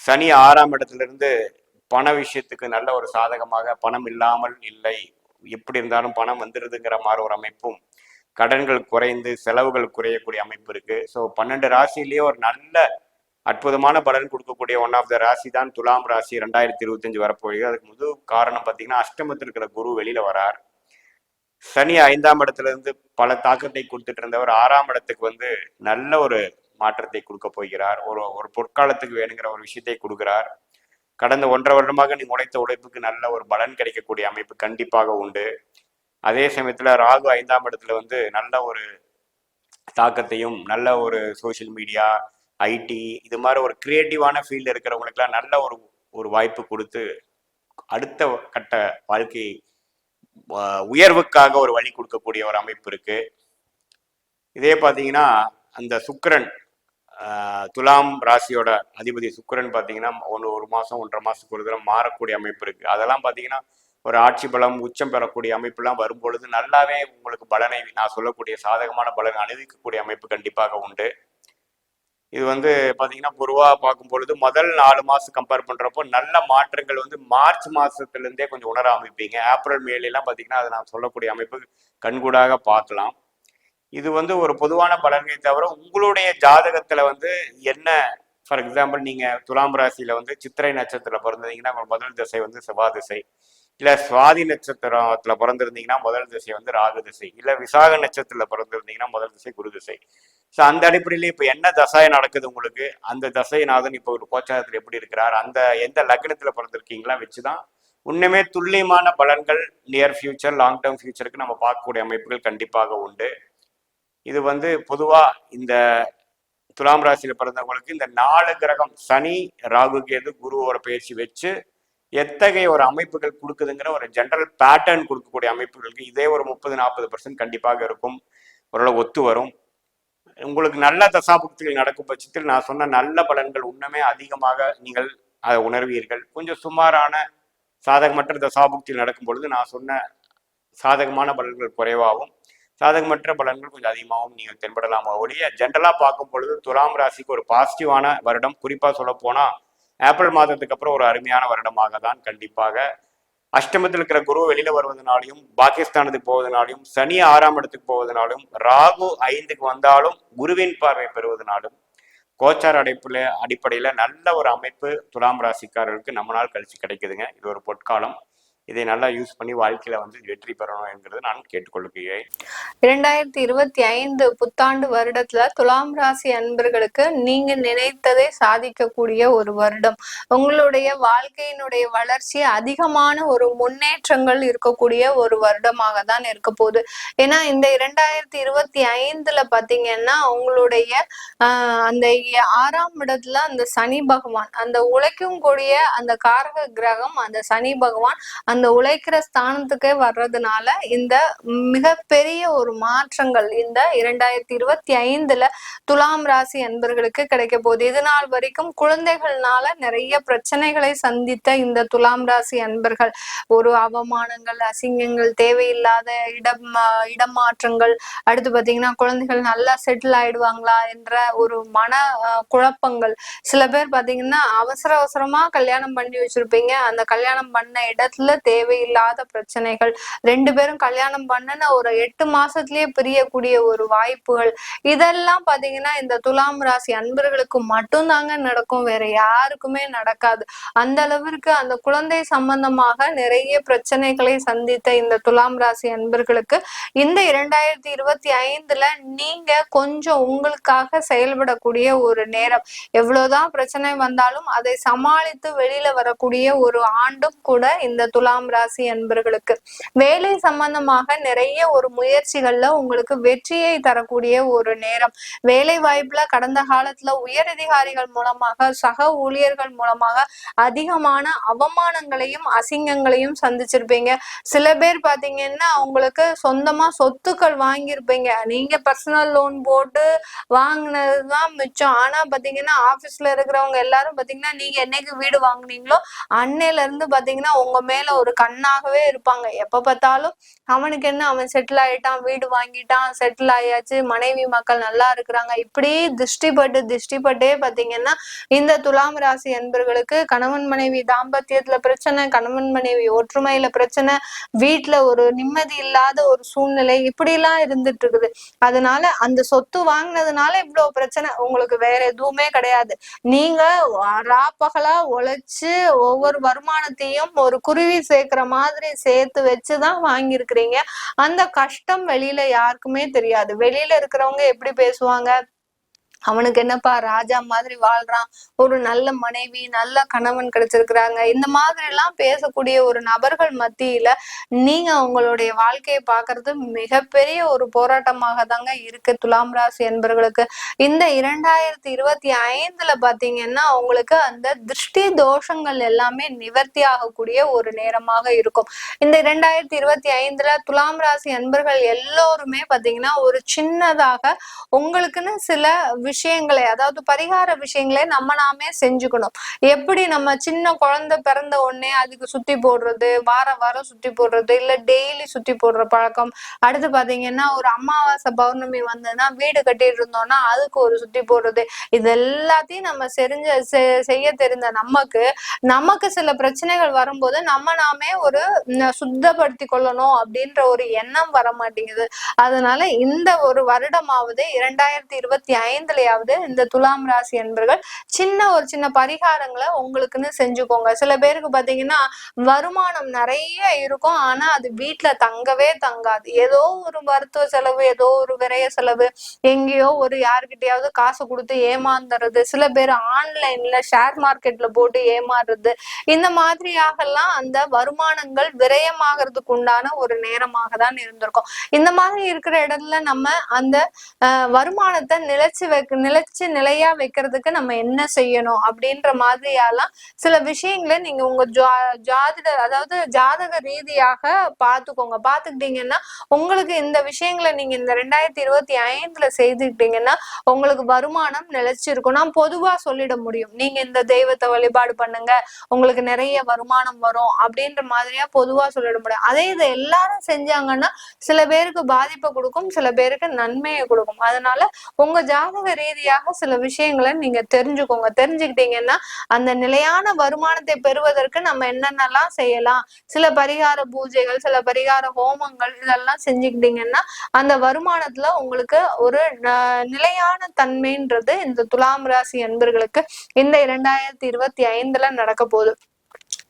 சனி 6ஆம் இடத்துல இருந்து பண விஷயத்துக்கு நல்ல ஒரு சாதகமாக, பணம் இல்லாமல் இல்லை, எப்படி இருந்தாலும் பணம் வந்துடுதுங்கிற மாதிரி ஒரு அமைப்பும், கடன்கள் குறைந்து செலவுகள் குறையக்கூடிய அமைப்பு இருக்கு. ஸோ 12 ராசிலேயே ஒரு நல்ல அற்புதமான பலன் கொடுக்கக்கூடிய ஒன் ஆஃப் த ராசி தான் துலாம் ராசி 2025 வரப்போகுது. அதுக்கு முதல் காரணம் பார்த்தீங்கன்னா அஷ்டமத்தில் இருக்கிற குரு வெளியில வரார். சனி 5ஆம் இடத்துல இருந்து பல தாக்கத்தை கொடுத்துட்டு இருந்தவர் 6ஆம் இடத்துக்கு வந்து நல்ல ஒரு மாற்றத்தை கொடுக்க போகிறார். ஒரு பொற்காலத்துக்கு வேணுங்கிற ஒரு விஷயத்தை கொடுக்கிறார். கடந்த 1.5 வருடமாக நீ உழைத்த உழைப்புக்கு நல்ல ஒரு பலன் கிடைக்கக்கூடிய அமைப்பு கண்டிப்பாக உண்டு. அதே சமயத்துல ராகு 5ஆம் இடத்துல வந்து நல்ல ஒரு தாக்கத்தையும், நல்ல ஒரு சோசியல் மீடியா, ஐடி, இது மாதிரி ஒரு கிரியேட்டிவான ஃபீல்டு இருக்கிறவங்களுக்குலாம் நல்ல ஒரு வாய்ப்பு கொடுத்து அடுத்த கட்ட வாழ்க்கை உயர்வுக்காக ஒரு வழி கொடுக்கக்கூடிய ஒரு அமைப்பு இருக்கு. இதே பார்த்தீங்கன்னா அந்த சுக்கிரன், துலாம் ராசியோட அதிபதி சுக்கிரன் பார்த்தீங்கன்னா ஒரு மாதம் 1.5 மாதத்துக்கு ஒரு தடவை மாறக்கூடிய அமைப்பு இருக்கு. அதெல்லாம் பார்த்தீங்கன்னா ஒரு ஆட்சி பலம் உச்சம் பெறக்கூடிய அமைப்புலாம் வரும்பொழுது நல்லாவே உங்களுக்கு பலனை, நான் சொல்லக்கூடிய சாதகமான பலனை அனுபவிக்கக்கூடிய அமைப்பு கண்டிப்பாக உண்டு. இது வந்து பார்த்தீங்கன்னா பொதுவாக பார்க்கும் பொழுது முதல் 4 மாதம் கம்பேர் பண்ணுறப்போ நல்ல மாற்றங்கள் வந்து மார்ச் மாதத்துலேருந்தே கொஞ்சம் உணர அமைப்பீங்க. ஏப்ரல் மேலாம் பார்த்தீங்கன்னா அதை நான் சொல்லக்கூடிய அமைப்பு கண்கூடாக பார்க்கலாம். இது வந்து ஒரு பொதுவான பலன்களை தவிர உங்களுடைய ஜாதகத்தில் வந்து என்ன, ஃபார் எக்ஸாம்பிள் நீங்கள் துலாம் ராசியில் வந்து சித்திரை நட்சத்திரத்தில் பிறந்திருந்தீங்கன்னா உங்கள் முதல் திசை வந்து செவ்வாய் திசை, இல்லை சுவாதி நட்சத்திரத்தில் பிறந்திருந்தீங்கன்னா முதல் திசை வந்து ராகு திசை, இல்லை விசாக நட்சத்திரத்தில் பிறந்திருந்தீங்கன்னா முதல் திசை குரு திசை. ஸோ அந்த அடிப்படையிலே இப்போ என்ன தசை நடக்குது உங்களுக்கு, அந்த தசைநாதன் இப்போ ஒரு கோச்சாரத்தில் எப்படி இருக்கிறார், அந்த எந்த லக்னத்தில் பிறந்திருக்கீங்களா வச்சுதான் இன்னுமே துல்லியமான பலன்கள் நியர் ஃபியூச்சர் லாங் டேர்ம் ஃபியூச்சருக்கு நம்ம பார்க்கக்கூடிய அமைப்புகள் கண்டிப்பாக உண்டு. இது வந்து பொதுவாக இந்த துலாம் ராசியில் பிறந்தவங்களுக்கு இந்த 4 கிரகம் சனி ராகு கேது குருவோட பயிற்சி வச்சு எத்தகைய ஒரு அமைப்புகள் கொடுக்குதுங்கிற ஒரு ஜென்ரல் பேட்டர்ன் கொடுக்கக்கூடிய அமைப்புகளுக்கு இதே ஒரு 30-40% கண்டிப்பாக இருக்கும், ஓரளவு ஒத்து வரும். உங்களுக்கு நல்ல தசாபுக்திகள் நடக்கும் பட்சத்தில் நான் சொன்ன நல்ல பலன்கள் இன்னுமே அதிகமாக நீங்கள் அதை உணர்வீர்கள். கொஞ்சம் சுமாரான சாதகமற்ற தசாபுக்திகள் நடக்கும் பொழுது நான் சொன்ன சாதகமான பலன்கள் குறைவாகவும் சாதகமற்ற பலன்கள் கொஞ்சம் அதிகமாகவும் நீங்கள் தென்படலாமா ஒழிய ஜென்ரலாக பார்க்கும் பொழுது துலாம் ராசிக்கு ஒரு பாசிட்டிவான வருடம். குறிப்பாக சொல்ல போனால் ஏப்ரல் மாதத்துக்கு அப்புறம் ஒரு அருமையான வருடமாக தான் கண்டிப்பாக. அஷ்டமத்தில் இருக்கிற குரு வெளியில வருவதனாலையும், பாகிஸ்தானத்துக்கு போவதனாலையும், சனி 6ஆம் இடத்துக்கு போவதனாலும், ராகு 5க்கு வந்தாலும் குருவின் பார்வை பெறுவதனாலும் கோச்சார அடிப்படையில நல்ல ஒரு அமைப்பு துலாம் ராசிக்காரர்களுக்கு நம்ம நாள் கழிச்சு கிடைக்குதுங்க. இது ஒரு பொற்காலம். இதை நல்லா யூஸ் பண்ணி வாழ்க்கையில வந்து வெற்றி பெறணும் என்கிறது நான் கேட்டுக்கொள்கிறேன். 2025 புத்தாண்டு வருடத்துல துலாம் ராசி அன்பர்களுக்கு நீங்க நினைத்ததை சாதிக்கக்கூடிய ஒரு வருடம். உங்களுடைய வாழ்க்கையினுடைய வளர்ச்சி அதிகமான ஒரு முன்னேற்றங்கள் இருக்கக்கூடிய ஒரு வருடமாக தான் இருக்க போகுது. ஏன்னா இந்த 2025ல பாத்தீங்கன்னா உங்களுடைய அந்த 6ஆம் இடத்துல அந்த சனி பகவான், அந்த உழைக்கும் கூடிய அந்த காரக கிரகம் அந்த சனி பகவான் அந்த உழைக்கிற ஸ்தானத்துக்கே வர்றதுனால இந்த மிகப்பெரிய ஒரு மாற்றங்கள் இந்த 2025ல துலாம் ராசி அன்பர்களுக்கு கிடைக்க போகுது. இது நாள் வரைக்கும் குழந்தைகள்னால நிறைய பிரச்சனைகளை சந்தித்த இந்த துலாம் ராசி அன்பர்கள் ஒரு அவமானங்கள், அசிங்கங்கள், தேவையில்லாத இடமாற்றங்கள், அடுத்து பாத்தீங்கன்னா குழந்தைகள் நல்லா செட்டில் ஆயிடுவாங்களா என்ற ஒரு மன குழப்பங்கள். சில பேர் பாத்தீங்கன்னா அவசரமா கல்யாணம் பண்ணி வச்சிருப்பீங்க, அந்த கல்யாணம் பண்ண இடத்துல தேவையில்லாத பிரச்சனைகள், 2 பேரும் கல்யாணம் பண்ணுன ஒரு 8 மாசத்திலேயே பிரியக்கூடிய ஒரு வாய்ப்புகள், இதெல்லாம் பாத்தீங்கன்னா இந்த துலாம் ராசி அன்பர்களுக்கு மட்டும்தாங்க நடக்கும், வேற யாருக்குமே நடக்காது. அந்த அளவிற்கு அந்த குழந்தை சம்பந்தமாக நிறைய பிரச்சனைகளை சந்தித்த இந்த துலாம் ராசி அன்பர்களுக்கு இந்த 2025ல நீங்க கொஞ்சம் உங்களுக்காக செயல்படக்கூடிய ஒரு நேரம். எவ்வளவுதான் பிரச்சனை வந்தாலும் அதை சமாளித்து வெளியில வரக்கூடிய ஒரு ஆண்டும் கூட இந்த துலாம் ராசி அன்பர்களுக்கு. வேலை சம்பந்தமாக நிறைய ஒரு முயற்சிகள்ல உங்களுக்கு வெற்றியை தரக்கூடிய ஒரு நேரம். வேலை வாய்ப்புல கடந்த காலத்துல உயரதிகாரிகள் மூலமாக, சக ஊழியர்கள் மூலமாக அதிகமான அவமானங்களையும் அசிங்கங்களையும் சந்திச்சிருப்பீங்க. சில பேர் பாத்தீங்கன்னா அவங்களுக்கு சொந்தமா சொத்துக்கள் வாங்கியிருப்பீங்க, நீங்க பர்சனல் லோன் போட்டு வாங்கினதுதான் மிச்சம். ஆனா பாத்தீங்கன்னா ஆபீஸ்ல இருக்கிறவங்க எல்லாரும் பாத்தீங்கன்னா நீங்க என்னைக்கு வீடு வாங்குனீங்களோ அன்னையில இருந்து பாத்தீங்கன்னா உங்க மேல ஒரு கண்ணாகவே இருப்பாங்க. எப்ப பார்த்தாலும் அவனுக்கு என்ன, அவன் செட்டில் ஆயிட்டான், வீடு வாங்கிட்டான், செட்டில் ஆயாச்சு, மனைவி மக்கள் நல்லா இருக்கிறாங்க, இப்படி திருஷ்டிப்பட்டே பாத்தீங்கன்னா இந்த துலாம் ராசி அன்பர்களுக்கு கணவன் மனைவி தாம்பத்தியத்துல பிரச்சனை, கணவன் மனைவி ஒற்றுமையில பிரச்சனை, வீட்டுல ஒரு நிம்மதி இல்லாத ஒரு சூழ்நிலை, இப்படி எல்லாம் இருந்துட்டு இருக்குது. அதனால அந்த சொத்து வாங்கினதுனால இவ்வளவு பிரச்சனை, உங்களுக்கு வேற எதுவுமே கிடையாது. நீங்க ராப்பகலா உழைச்சு ஒவ்வொரு வருமானத்தையும் ஒரு குருவி சேர்க்கிற மாதிரி சேர்த்து வச்சுதான் வாங்கியிருக்கிறீங்க. அந்த கஷ்டம் வெளியில யாருக்குமே தெரியாது. வெளியில இருக்கிறவங்க எப்படி பேசுவாங்க, அவனுக்கு என்னப்பா ராஜா மாதிரி வாழ்றான், ஒரு நல்ல மனைவி நல்ல கணவன் கிடைச்சிருக்கிறாங்க, இந்த மாதிரி எல்லாம் பேசக்கூடிய ஒரு நபர்கள் மத்தியில நீங்க உங்களுடைய வாழ்க்கையை பாக்குறது மிகப்பெரிய ஒரு போராட்டமாக தாங்க இருக்கு துலாம் ராசி என்பர்களுக்கு. இந்த 2025ல பாத்தீங்கன்னா உங்களுக்கு அந்த திருஷ்டி தோஷங்கள் எல்லாமே நிவர்த்தி ஆகக்கூடிய ஒரு நேரமாக இருக்கும். இந்த 2025ல துலாம் ராசி அன்பர்கள் எல்லோருமே பாத்தீங்கன்னா ஒரு சின்னதாக உங்களுக்குன்னு சில விஷயங்களை, அதாவது பரிகார விஷயங்களை நாமே செஞ்சுக்கணும். எப்படி நம்ம சின்ன குழந்தை பிறந்த உடனே அதுக்கு சுத்தி போடுறது, வாரம் சுத்தி போடுறது, இல்ல டெய்லி சுத்தி போடுற பழக்கம். அடுத்து பாத்தீங்கன்னா ஒரு அமாவாசை பௌர்ணமி வந்ததுன்னா வீடு கட்டிட்டு இருந்தோம்னா அதுக்கு ஒரு சுத்தி போடுறது, இது எல்லாத்தையும் நம்ம செய்ய தெரிந்த நமக்கு சில பிரச்சனைகள் வரும்போது நாமே ஒரு சுத்தப்படுத்தி கொள்ளணும் அப்படின்ற ஒரு எண்ணம் வர மாட்டேங்குது. அதனால இந்த ஒரு வருடமாவது 2025 இந்த துலாம் ராசி அன்பர்கள் சின்ன பரிகாரங்களை உங்களுக்குன்னு செஞ்சுக்கோங்க. சில பேருக்கு பாத்தீங்கன்னா வருமானம் நிறைய இருக்கும், ஆனா அது வீட்டுல தங்கவே தங்காது. ஏதோ ஒரு மருத்துவ செலவு, ஏதோ ஒரு விரைய செலவு, எங்கேயோ ஒரு யாருக்கிட்டையாவது காசு கொடுத்து ஏமாந்துறது, சில பேர் ஆன்லைன்ல ஷேர் மார்க்கெட்ல போட்டு ஏமாறுறது, இந்த மாதிரியாகலாம் அந்த வருமானங்கள் விரயமாகிறதுக்கு உண்டான ஒரு நேரமாக தான் இருந்திருக்கும். இந்த மாதிரி இருக்கிற இடத்துல நம்ம அந்த வருமானத்தை நிலையா வைக்கிறதுக்கு நம்ம என்ன செய்யணும் அப்படின்ற மாதிரியாலாம் சில விஷயங்களை நீங்க உங்க அதாவது ஜாதக ரீதியாக பாத்துக்கோங்க. பாத்துக்கிட்டீங்கன்னா உங்களுக்கு இந்த விஷயங்களை நீங்க இந்த 2025ல செய்துக்கிட்டீங்கன்னா உங்களுக்கு வருமானம் நிலைச்சிருக்கும். நான் பொதுவா சொல்லிட முடியும், நீங்க இந்த தெய்வத்தை வழிபாடு பண்ணுங்க உங்களுக்கு நிறைய வருமானம் வரும் அப்படின்ற மாதிரியா பொதுவா சொல்லிட முடியும். அதே இதை எல்லாரும் செஞ்சாங்கன்னா சில பேருக்கு பாதிப்பை கொடுக்கும், சில பேருக்கு நன்மையை கொடுக்கும். அதனால உங்க ஜாதக ரீதியாக சில விஷயங்களை நீங்க தெரிஞ்சுக்கோங்க. தெரிஞ்சுக்கிட்டீங்கன்னா அந்த நிலையான வருமானத்தை பெறுவதற்கு நம்ம என்னென்னலாம் செய்யலாம், சில பரிகார பூஜைகள், சில பரிகார ஹோமங்கள், இதெல்லாம் செஞ்சுக்கிட்டீங்கன்னா அந்த வருமானத்துல உங்களுக்கு ஒரு நிலையான தன்மைன்றது இந்த துலாம் ராசி அன்பர்களுக்கு இந்த 2025ல நடக்க போகுது.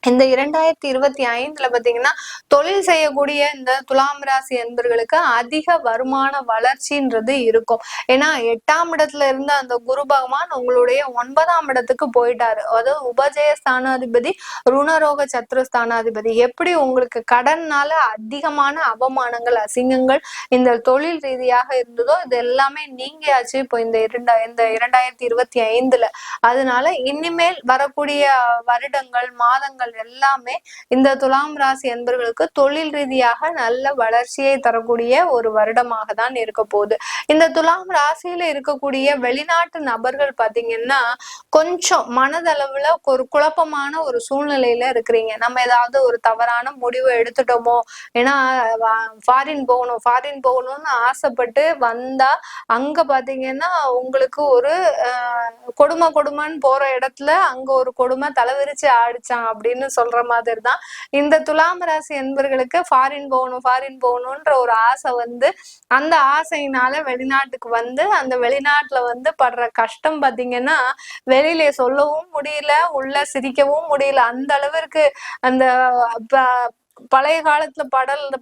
இந்த 2025ல பாத்தீங்கன்னா தொழில் செய்யக்கூடிய இந்த துலாம் ராசி அன்பர்களுக்கு அதிக வருமான வளர்ச்சின்றது இருக்கும். ஏன்னா 8ஆம் இடத்துல இருந்த அந்த குரு பகவான் உங்களுடைய 9ஆம் இடத்துக்கு போயிட்டாரு. அதாவது உபஜய ஸ்தானாதிபதி, ருணரோக சத்ருஸ்தானாதிபதி. எப்படி உங்களுக்கு கடன்னால அதிகமான அவமானங்கள் அசிங்கங்கள் இந்த தொழில் ரீதியாக இருந்ததோ இது எல்லாமே நீங்கியாச்சு இப்போ இந்த 2025ல. அதனால இனிமேல் வரக்கூடிய வருடங்கள் மாதங்கள் எல்லாமே இந்த துலாம் ராசி அன்பர்களுக்கு தொழில் ரீதியாக நல்ல வளர்ச்சியை தரக்கூடிய ஒரு வருடமாக தான் இருக்க போகுது. இந்த துலாம் ராசியில இருக்கக்கூடிய வெளிநாட்டு நபர்கள் பாத்தீங்கன்னா கொஞ்சம் மனதளவுல ஒரு குழப்பமான ஒரு சூழ்நிலையில இருக்கிறீங்க. நம்ம ஏதாவது ஒரு தவறான முடிவை எடுத்துட்டோமோ, ஏன்னா ஃபாரின் போகணும்னு ஆசைப்பட்டு வந்தா அங்க பாத்தீங்கன்னா உங்களுக்கு ஒரு கொடுமைன்னு போற இடத்துல அங்க ஒரு கொடுமை தலைவிரிச்சு ஆடிச்சான் அப்படின்னு அப்படின்னு சொல்ற மாதிரி தான் இந்த துலாம் ராசி என்பர்களுக்கு ஃபாரின் போகணும்ன்ற ஒரு ஆசை வந்து அந்த ஆசையினால வெளிநாட்டுக்கு வந்து அந்த வெளிநாட்டுல வந்து படுற கஷ்டம் பாத்தீங்கன்னா வெளியில சொல்லவும் முடியல, உள்ள சிரிக்கவும் முடியல. அந்த அளவிற்கு அந்த பழைய காலத்துல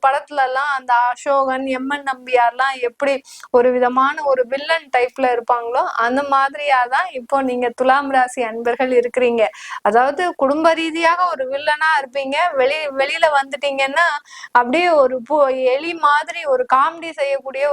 படத்துல எல்லாம் அந்த அசோகன், எம்என் நம்பியார்லாம் எப்படி ஒரு விதமான ஒரு வில்லன் டைப்ல இருப்பாங்களோ அந்த மாதிரியாதான் இப்போ நீங்க துலாம் ராசி அன்பர்கள் இருக்கிறீங்க. அதாவது குடும்ப ரீதியாக ஒரு வில்லனா இருப்பீங்க, வெளியில வந்துட்டீங்கன்னா அப்படியே ஒரு எலி மாதிரி ஒரு காமெடி செய்யக்கூடிய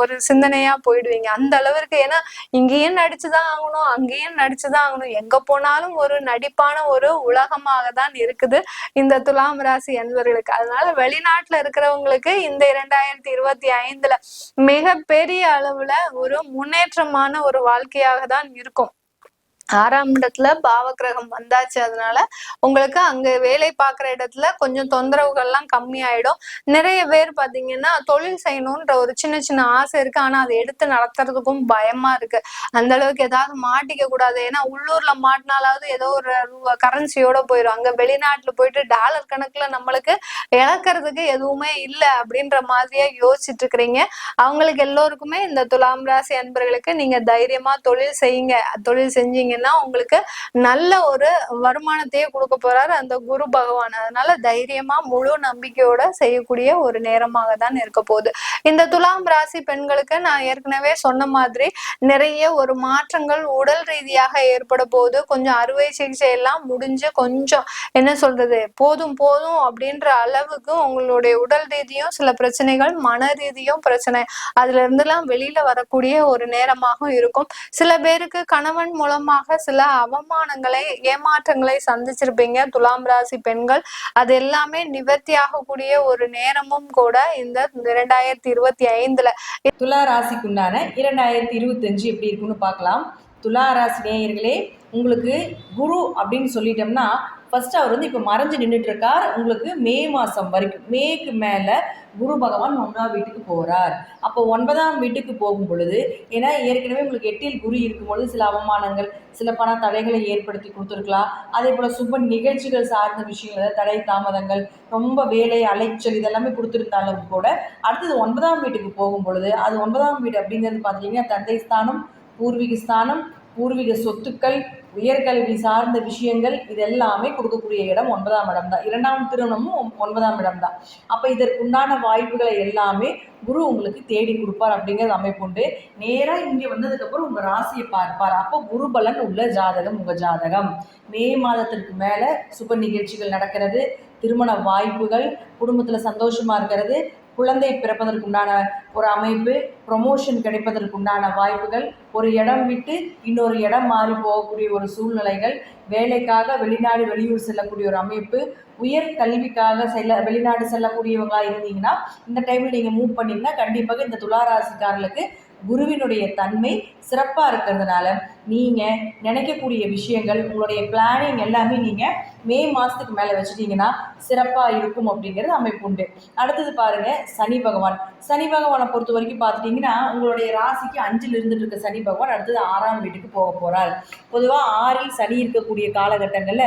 ஒரு சிந்தனையா போயிடுவீங்க அந்த அளவிற்கு. ஏன்னா இங்கேயும் நடிச்சுதான் ஆகணும், அங்கேயும் நடிச்சுதான் ஆகணும், எங்க போனாலும் ஒரு நடிப்பான ஒரு உலகமாக தான் இருக்குது இந்த துலாம் ராசி அன்பர்களுக்கு. அதனால வெளிநாட்டுல இருக்கிறவங்களுக்கு இந்த 2025 மிக பெரிய அளவுல ஒரு முன்னேற்றமான ஒரு வாழ்க்கையாக தான் இருக்கும். 6ஆம் இடத்துல பாவக்கிரகம் வந்தாச்சு. அதனால உங்களுக்கு அங்க வேலை பார்க்குற இடத்துல கொஞ்சம் தொந்தரவுகள்லாம் கம்மியாயிடும். நிறைய பேர் பாத்தீங்கன்னா தொழில் செய்யணும்ன்ற ஒரு சின்ன சின்ன ஆசை இருக்கு, ஆனா அதை எடுத்து நடத்துறதுக்கும் பயமா இருக்கு. அந்த அளவுக்கு ஏதாவது மாட்டிக்க கூடாது, ஏன்னா உள்ளூர்ல மாட்டினாலாவது ஏதோ ஒரு கரன்சியோட போயிடும். அங்க வெளிநாட்டுல போயிட்டு டாலர் கணக்குல நம்மளுக்கு இழக்கிறதுக்கு எதுவுமே இல்லை அப்படின்ற மாதிரியா யோசிச்சுட்டு இருக்கிறீங்க. அவங்களுக்கு எல்லோருக்குமே இந்த துலாம் ராசி அன்பர்களுக்கு நீங்க தைரியமா தொழில் செய்யுங்க. தொழில் செஞ்சீங்க உங்களுக்கு நல்ல ஒரு வருமானத்தையே கொடுக்க போறாரு அந்த குரு பகவான். அதனால தைரியமா முழு நம்பிக்கையோட செய்யக்கூடிய ஒரு நேரமாக தான் இருக்க போகுது. இந்த துலாம் ராசி பெண்களுக்கு நான் ஏற்கனவே சொன்ன மாதிரி நிறைய ஒரு மாற்றங்கள் உடல் ரீதியாக ஏற்பட போகுது. கொஞ்சம் அறுவை சிகிச்சை எல்லாம் முடிஞ்சு கொஞ்சம் என்ன சொல்றது போதும் அப்படின்ற அளவுக்கு உங்களுடைய உடல் ரீதியும் சில பிரச்சனைகள், மன ரீதியும் பிரச்சனை, அதுல இருந்தெல்லாம் வெளியில வரக்கூடிய ஒரு நேரமாக இருக்கும். சில பேருக்கு கணவன் மூலமாக சில அவமானங்களை, ஏமாற்றங்களை சந்திச்சிருப்பீங்க துலாம் ராசி பெண்கள். அது எல்லாமே நிவர்த்தி ஆகக்கூடிய ஒரு நேரமும் கூட இந்த 2025. துலா ராசிக்குண்டான 2025 எப்படி இருக்குன்னு பார்க்கலாம். துலா ராசி நேயர்களே, உங்களுக்கு குரு அப்படின்னு சொல்லிட்டோம்னா ஃபர்ஸ்ட் அவர் வந்து இப்போ மறைஞ்சு நின்றுட்டு இருக்கார். உங்களுக்கு மே மாதம் வரைக்கும், மேக்கு மேலே குரு பகவான் 9ஆம் வீட்டுக்கு போகிறார். அப்போ 9ஆம் வீட்டுக்கு போகும் பொழுது, ஏன்னா ஏற்கனவே உங்களுக்கு 8இல் குரு இருக்கும்பொழுது சில அவமானங்கள், சில பண தடைகளை ஏற்படுத்தி கொடுத்துருக்கலாம். அதே போல் சுப நிகழ்ச்சிகள் சார்ந்த விஷயங்கள், தடை தாமதங்கள், ரொம்ப வேலை அலைச்சல் இதெல்லாமே கொடுத்துருந்தாலும் கூட அடுத்தது 9ஆம் வீட்டுக்கு போகும் பொழுது, அது 9ஆம் வீடு அப்படிங்கிறது பார்த்தீங்கன்னா தந்தை ஸ்தானம், பூர்வீக ஸ்தானம், பூர்வீக சொத்துக்கள், உயர்கல்வி சார்ந்த விஷயங்கள், இது எல்லாமே கொடுக்கக்கூடிய இடம் 9ஆம் இடம் தான். 2ஆம் திருமணமும் 9ஆம் இடம் தான். அப்போ இதற்குண்டான வாய்ப்புகளை எல்லாமே குரு உங்களுக்கு தேடி கொடுப்பார் அப்படிங்கிறது அமைப்புண்டு. நேராக இங்கே வந்ததுக்கப்புறம் உங்கள் ராசியை பார்ப்பார். அப்போ குரு பலன் உள்ள ஜாதகம் உங்கள் ஜாதகம். மே மாதத்திற்கு மேலே சுப நிகழ்ச்சிகள் நடக்கிறது, திருமண வாய்ப்புகள், குடும்பத்தில் சந்தோஷமாக இருக்கிறது, குழந்தை பிறப்பதற்குண்டான ஒரு அமைப்பு, ப்ரொமோஷன் கிடைப்பதற்குண்டான வாய்ப்புகள், ஒரு இடம் விட்டு இன்னொரு இடம் மாறி போகக்கூடிய ஒரு சூழ்நிலைகள், வேலைக்காக வெளிநாடு வெளியூர் செல்லக்கூடிய ஒரு அமைப்பு, உயர் கல்விக்காக வெளிநாடு செல்லக்கூடியவங்களாக இருந்தீங்கன்னா இந்த டைமில் நீங்கள் மூவ் பண்ணிங்கன்னா கண்டிப்பாக இந்த துளாராசிக்காரர்களுக்கு குருவினுடைய தன்மை சிறப்பாக இருக்கிறதுனால நீங்கள் நினைக்கக்கூடிய விஷயங்கள், உங்களுடைய பிளானிங் எல்லாமே நீங்கள் மே மாதத்துக்கு மேலே வச்சுட்டிங்கன்னா சிறப்பாக இருக்கும் அப்படிங்கிறது அமைப்பு உண்டு. அடுத்தது பாருங்கள் சனி பகவான். சனி பகவானை பொறுத்த வரைக்கும் பார்த்துட்டிங்கன்னா உங்களுடைய ராசிக்கு 5ல் இருந்துட்டு இருக்க சனி பகவான் அடுத்தது 6ஆம் வீட்டுக்கு போக போகிறார். பொதுவாக 6ல் சனி இருக்கக்கூடிய காலகட்டங்களில்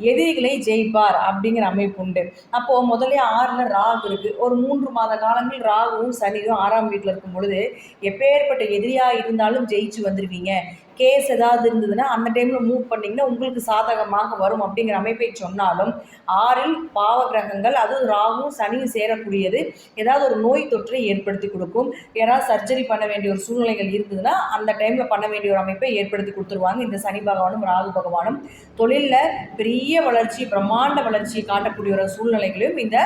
எதிரிகளை ஜெயிப்பார் அப்படிங்கிற அமைப்பு உண்டு. அப்போது முதல்ல 6ல் ராகு இருக்குது. ஒரு 3 மாத காலங்கள் ராகுவும் சனியும் 6ஆம் வீட்டில் இருக்கும் பொழுது எப்பேற்பட்ட எதிரியாக இருந்தாலும் ஜெயிச்சு வந்துடுவீங்க. கேஸ் ஏதாவது இருந்ததுன்னா அந்த டைமில் மூவ் பண்ணிங்கன்னா உங்களுக்கு சாதகமாக வரும் அப்படிங்கிற அமைப்பை சொன்னாலும் 6ல் பாவ கிரகங்கள், அதுவும் ராகுவும் சனியும் சேரக்கூடியது ஏதாவது ஒரு நோய் தொற்றை ஏற்படுத்தி கொடுக்கும். யாராவது சர்ஜரி பண்ண வேண்டிய ஒரு சூழ்நிலைகள் இருந்ததுன்னா அந்த டைமில் பண்ண வேண்டிய ஒரு அமைப்பை ஏற்படுத்தி கொடுத்துருவாங்க இந்த சனி பகவானும் ராகு பகவானும். தொழிலில் பெரிய வளர்ச்சி, பிரம்மாண்ட வளர்ச்சியை காட்டக்கூடிய ஒரு சூழ்நிலைகளையும் இந்த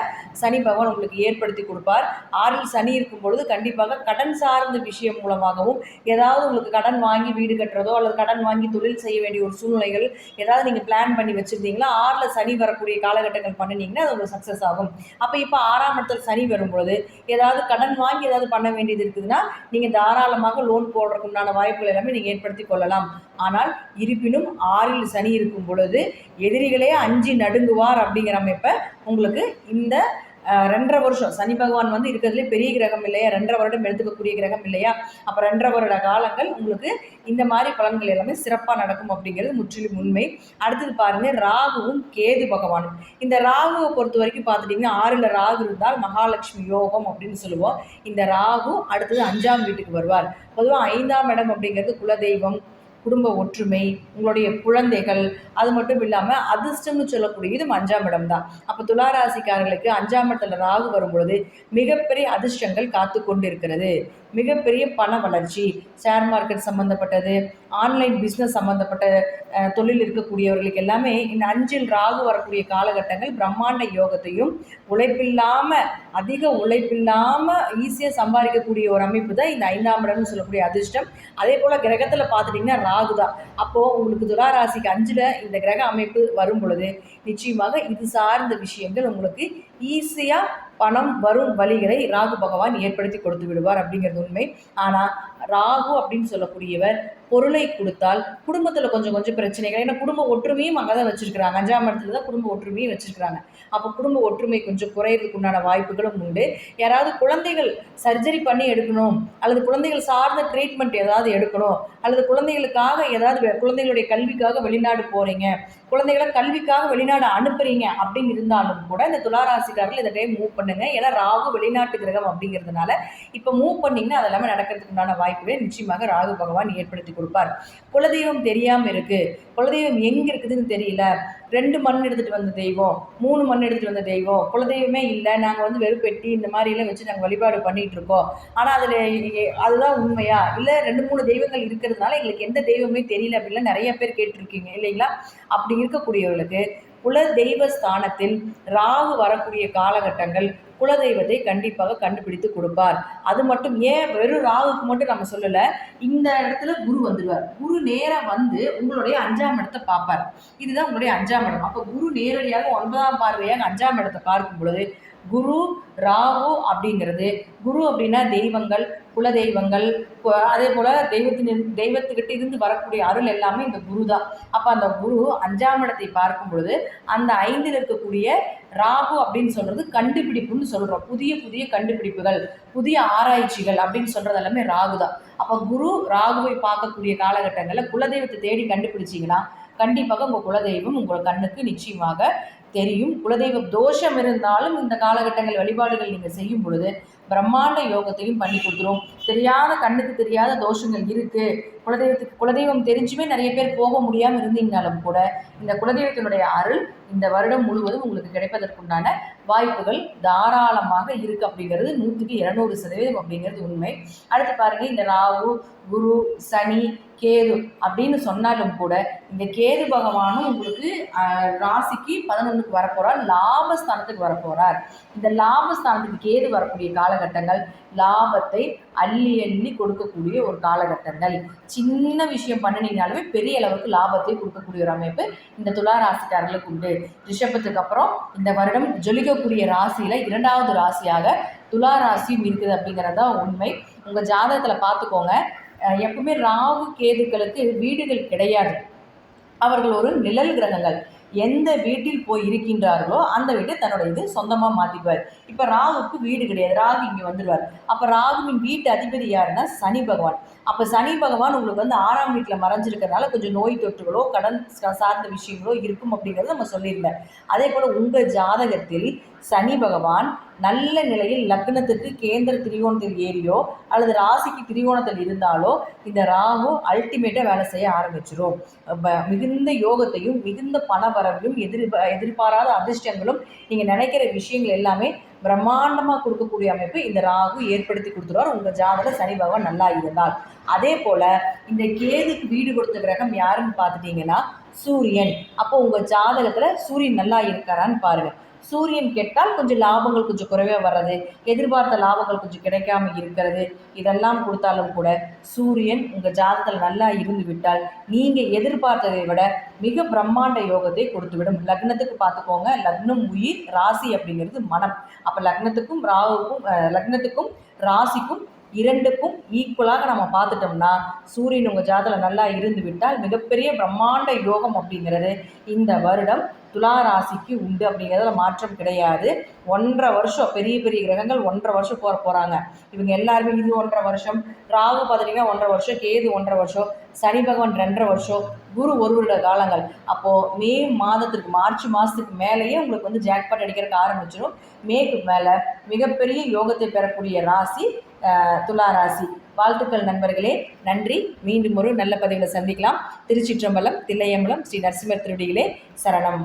சனி பகவான் உங்களுக்கு ஏற்படுத்தி கொடுப்பார். 6ல் சனி இருக்கும் பொழுது கண்டிப்பாக கடன் சார்ந்த விஷயம் மூலமாகவும், ஏதாவது உங்களுக்கு கடன் வாங்கி வீடு கட்டுறதோ அல்லது கடன் வாங்கி தொழில் செய்ய வேண்டிய ஒரு சூழ்நிலைகள் ஏதாவது நீங்கள் பிளான் பண்ணி வச்சுருந்தீங்களா, 6ல் சனி வரக்கூடிய காலகட்டங்கள் பண்ணினீங்கன்னா அது உங்களுக்கு சக்ஸஸ் ஆகும். அப்போ இப்போ 6ஆம் இடத்துல சனி வரும்பொழுது ஏதாவது கடன் வாங்கி ஏதாவது பண்ண வேண்டியது இருக்குதுன்னா நீங்கள் தாராளமாக லோன் போடுறதுக்கு உண்டான வாய்ப்புகள் எல்லாமே நீங்கள் ஏற்படுத்தி கொள்ளலாம். ஆனால் இருப்பினும் 6ல் சனி இருக்கும் பொழுது எதிரிகளே அஞ்சி நடுங்குவார் அப்படிங்கிற அமைப்பை உங்களுக்கு இந்த 2.5 வருஷம் சனி பகவான் வந்து இருக்கிறதுலே பெரிய கிரகம் இல்லையா, 2.5 வருடம் எடுத்துக்கக்கூடிய கிரகம் இல்லையா, அப்போ 2.5 வருட காலங்கள் உங்களுக்கு இந்த மாதிரி பலன்கள் எல்லாமே சிறப்பாக நடக்கும் அப்படிங்கிறது முற்றிலும் உண்மை. அடுத்தது பாருங்க, ராகுவும் கேது பகவானும். இந்த ராகுவை பொறுத்த வரைக்கும் பார்த்துட்டிங்கன்னா 6ல் ராகு இருந்தால் மகாலட்சுமி யோகம் அப்படின்னு சொல்லுவோம். இந்த ராகு அடுத்தது 5ஆம் வீட்டுக்கு வருவார். பொதுவாக 5ஆம் இடம் அப்படிங்கிறது குலதெய்வம், குடும்ப ஒற்றுமை, உங்களுடைய குழந்தைகள், அது மட்டும் இல்லாமல் அதிர்ஷ்டம்னு சொல்லக்கூடியது 5ஆம் இடம் தான். அப்போ துளாராசிக்காரர்களுக்கு 5ஆம் இடத்துல ராகு வரும்பொழுது மிகப்பெரிய அதிர்ஷ்டங்கள் காத்து கொண்டு இருக்கிறது. மிகப்பெரிய பண வளர்ச்சி, ஷேர் மார்க்கெட் சம்மந்தப்பட்டது, ஆன்லைன் பிஸ்னஸ் சம்மந்தப்பட்ட தொழில் இருக்கக்கூடியவர்களுக்கு எல்லாமே இந்த 5ல் ராகு வரக்கூடிய காலகட்டங்கள் பிரம்மாண்ட யோகத்தையும், உழைப்பில்லாமல் அதிக உழைப்பில்லாமல் ஈஸியாக சம்பாதிக்கக்கூடிய ஒரு அமைப்பு தான் இந்த 5ஆம் இடம்னு சொல்லக்கூடிய அதிர்ஷ்டம். அதே போல் கிரகத்தில் பார்த்துட்டிங்கன்னா ராகு தான். அப்போது உங்களுக்கு துளாராசிக்கு 5ல் இந்த கிரக அமைப்பு வரும் பொழுது நிச்சயமாக இது சார்ந்த விஷயங்கள் உங்களுக்கு ஈஸியாக பணம் வரும் வழிகளை ராகு பகவான் ஏற்படுத்தி கொடுத்து விடுவார் அப்படிங்கிறது உண்மை. ஆனால் ராகு அப்படின்னு சொல்லக்கூடியவர் பொருளை கொடுத்தால் குடும்பத்தில் கொஞ்சம் கொஞ்சம் பிரச்சனைகள், ஏன்னா குடும்ப ஒற்றுமையும் அங்கே தான் வச்சுருக்கிறாங்க, 5ஆம் இடத்துல தான் குடும்ப ஒற்றுமையும் வச்சுருக்கிறாங்க. அப்போ குடும்ப ஒற்றுமை கொஞ்சம் குறையிறதுக்கு உண்டான வாய்ப்புகளும் உண்டு. யாராவது குழந்தைகள் சர்ஜரி பண்ணி எடுக்கணும், அல்லது குழந்தைகள் சார்ந்த ட்ரீட்மெண்ட் ஏதாவது எடுக்கணும், அல்லது குழந்தைகளுக்காக ஏதாவது குழந்தைகளுடைய கல்விக்காக வெளிநாடு போகிறீங்க, குழந்தைகளை கல்விக்காக வெளிநாடு அனுப்புறீங்க அப்படின்னு இருந்தாலும் கூட இந்த துளாராசிக்காரர்கள் இந்த டைம் மூவ் பண்ணுங்க. ஏன்னா ராகு வெளிநாட்டு கிரகம் அப்படிங்கிறதுனால இப்போ மூவ் பண்ணிங்கன்னா அது எல்லாமே நடக்கிறதுக்கு உண்டான வாய்ப்புகளை நிச்சயமாக ராகு பகவான் ஏற்படுத்தி கொடுப்பார். குலதெய்வம் தெரியாமல் இருக்குது, குலதெய்வம் எங்கே இருக்குதுன்னு தெரியல, 2 மண் எடுத்துகிட்டு வந்த தெய்வம், 3 மண் எடுத்துகிட்டு வந்த தெய்வம், குலதெய்வமே இல்லை, நாங்கள் வந்து வெறும் பெட்டி இந்த மாதிரிலாம் வச்சு நாங்கள் வழிபாடு பண்ணிகிட்டு இருக்கோம், ஆனால் அதில் அதுதான் உண்மையா, இல்லை 2-3 தெய்வங்கள் இருக்கிறதுனால எங்களுக்கு எந்த தெய்வமே தெரியல அப்படின்லாம் நிறைய பேர் கேட்டிருக்கீங்க இல்லைங்களா? அப்படி இருக்கக்கூடியவர்களுக்கு குல தெய்வ ஸ்தானத்தில் ராகு வரக்கூடிய காலகட்டங்கள் குலதெய்வத்தை கண்டிப்பாக கண்டுபிடித்து கொடுப்பார். அது மட்டும் ஏன் வெறும் ராகுக்கு மட்டும் நம்ம சொல்லலை, இந்த இடத்துல குரு வந்துடுவார். குரு நேராக வந்து உங்களுடைய 5ஆம் இடத்தை பார்ப்பார். இதுதான் உங்களுடைய 5ஆம் இடம். அப்போ குரு நேரடியாக 9ஆம் பார்வையாக 5ஆம் இடத்தை பார்க்கும் பொழுது குரு ராகு அப்படிங்கிறது, குரு அப்படின்னா தெய்வங்கள், குலதெய்வங்கள், அதே போல் தெய்வத்துக்கிட்ட இருந்து வரக்கூடிய அருள் எல்லாமே இந்த குரு தான். அப்போ அந்த குரு 5ஆம் இடத்தை பார்க்கும் பொழுது அந்த 5ல் இருக்கக்கூடிய ராகு அப்படின்னு சொல்கிறது கண்டுபிடிப்புன்னு சொல்கிறோம். புதிய புதிய கண்டுபிடிப்புகள், புதிய ஆராய்ச்சிகள் அப்படின்னு சொல்கிறது எல்லாமே ராகு தான். அப்போ குரு ராகுவை பார்க்கக்கூடிய காலகட்டங்களில் குலதெய்வத்தை தேடி கண்டுபிடிச்சிங்கன்னா கண்டிப்பாக உங்கள் குலதெய்வம் உங்கள் கண்ணுக்கு நிச்சயமாக தெரியும். குலதெய்வ தோஷம் இருந்தாலும் இந்த காலகட்டங்கள் வழிபாடுகள் நீங்கள் செய்யும் பொழுது பிரம்மாண்ட யோகத்தையும் பண்ணி கொடுத்துரும். தெரியாத கண்ணுக்கு தெரியாத தோஷங்கள் இருக்குது, குலதெய்வம் தெரிஞ்சுமே நிறைய பேர் போக முடியாமல் இருந்தீங்கனாலும் கூட இந்த குலதெய்வத்தினுடைய அருள் இந்த வருடம் முழுவதும் உங்களுக்கு கிடைப்பதற்குண்டான வாய்ப்புகள் தாராளமாக இருக்குது அப்படிங்கிறது 100க்கு 200% அப்படிங்கிறது உண்மை. அடுத்து பாருங்கள், இந்த ராகு, குரு, சனி, கேது அப்படின்னு சொன்னாலும் கூட இந்த கேது பகவானும் உங்களுக்கு ராசிக்கு 11க்கு வரப்போகிறார், லாபஸ்தானத்துக்கு வரப்போகிறார். இந்த லாபஸ்தானத்துக்கு கேது வரக்கூடிய காலகட்டங்கள் லாபத்தை அள்ளி அள்ளி கொடுக்கக்கூடிய ஒரு காலகட்டங்கள். சின்ன விஷயம் பண்ணினீங்கனாலுமே பெரிய அளவுக்கு லாபத்தை கொடுக்கக்கூடிய ஒரு அமைப்பு இந்த துளாராசிக்காரர்களுக்கு உண்டு. ரிஷபத்துக்கு அப்புறம் இந்த வருடம் ஜொலிக்கக்கூடிய ராசியில் 2வது ராசியாக துளாராசியும் இருக்குது அப்படிங்கிறது தான் உண்மை. உங்கள் ஜாதகத்தில் பார்த்துக்கோங்க, எப்பவுமே ராகு கேதுக்களுக்கு வீடுகள் கிடையாது, அவர்கள் ஒரு நிழல் கிரகங்கள். எந்த வீட்டில் போய் இருக்கின்றார்களோ அந்த வீட்டை தன்னோட இது சொந்தமாக மாற்றிக்குவார். இப்போ ராகுக்கு வீடு கிடையாது, ராகு இங்கே வந்துடுவார். அப்போ ராகுவின் வீட்டு அதிபதி யாருன்னா சனி பகவான். அப்போ சனி பகவான் உங்களுக்கு வந்து 6ஆம் வீட்டில் மறைஞ்சிருக்கிறதுனால கொஞ்சம் நோய் தொற்றுகளோ கடன் சார்ந்த விஷயங்களோ இருக்கும் அப்படிங்கிறத நம்ம சொல்லியிருந்தேன். அதே போல் உங்கள் ஜாதகத்தில் சனி பகவான் நல்ல நிலையில் லக்னத்துக்கு கேந்திர திரிகோணத்தில் ஏறியோ அல்லது ராசிக்கு திரிகோணத்தில் இருந்தாலோ இந்த ராகு அல்டிமேட்டாக வேலை செய்ய ஆரம்பிச்சிடும். மிகுந்த யோகத்தையும் மிகுந்த பண வரவையும் எதிர்பாராத அதிர்ஷ்டங்களும் நீங்கள் நினைக்கிற விஷயங்கள் எல்லாமே பிரம்மாண்டமாக கொடுக்கக்கூடிய அமைப்பு இந்த ராகு ஏற்படுத்தி கொடுத்துருவார் உங்கள் ஜாதக சனி பகவான் நல்லா இருந்தால். அதே போல் இந்த கேதுக்கு வீடு கொடுத்த கிரகம் யாருன்னு பார்த்துட்டிங்கன்னா சூரியன். அப்போ உங்கள் ஜாதகத்தில் சூரியன் நல்லா இருக்காரான்னு பாருங்கள். சூரியன் கெட்டால் கொஞ்சம் லாபங்கள் கொஞ்சம் குறைவாக வர்றது, எதிர்பார்த்த லாபங்கள் கொஞ்சம் கிடைக்காம இருக்கிறது, இதெல்லாம் கொடுத்தாலும் கூட சூரியன் உங்கள் ஜாதகத்தில் நல்லா இருந்து விட்டால் நீங்கள் எதிர்பார்த்ததை விட மிக பிரம்மாண்ட யோகத்தை கொடுத்துவிடும். லக்னத்துக்கு பார்த்துக்கோங்க, லக்னம் உயிர், ராசி அப்படிங்கிறது மனம். அப்போ லக்னத்துக்கும் ராசிக்கும் 2க்கும் ஈக்குவலாக நம்ம பார்த்துட்டோம்னா சூரியன் உங்கள் ஜாதகத்தில் நல்லா இருந்து விட்டால் மிகப்பெரிய பிரம்மாண்ட யோகம் அப்படிங்கிறது இந்த வருடம் துலா ராசிக்கு உண்டு அப்படிங்கிறதுல மாற்றம் கிடையாது. 1.5 வருஷம் பெரிய பெரிய கிரகங்கள் 1.5 வருஷம் போகிறாங்க. இவங்க எல்லாருமே இது 1.5 வருஷம், ராகு பார்த்துட்டிங்கன்னா 1.5 வருஷம், கேது 1.5 வருஷம், சனி பகவான் 2.5 வருஷம், குரு 1 வருட காலங்கள். அப்போது மே மாதத்திற்கு மார்ச் மாதத்துக்கு மேலேயே உங்களுக்கு வந்து ஜாக்பாட் அடிக்கிறதுக்கு ஆரம்பிச்சிடும். மேக்கு மேலே மிகப்பெரிய யோகத்தை பெறக்கூடிய ராசி துலா ராசி. வாழ்த்துக்கள் நண்பர்களே, நன்றி. மீண்டும் ஒரு நல்ல பதிவில் சந்திக்கலாம். திருச்சிற்றம்பலம், தில்லையம்பலம், ஸ்ரீ நரசிம்மர் திருடிகளே சரணம்.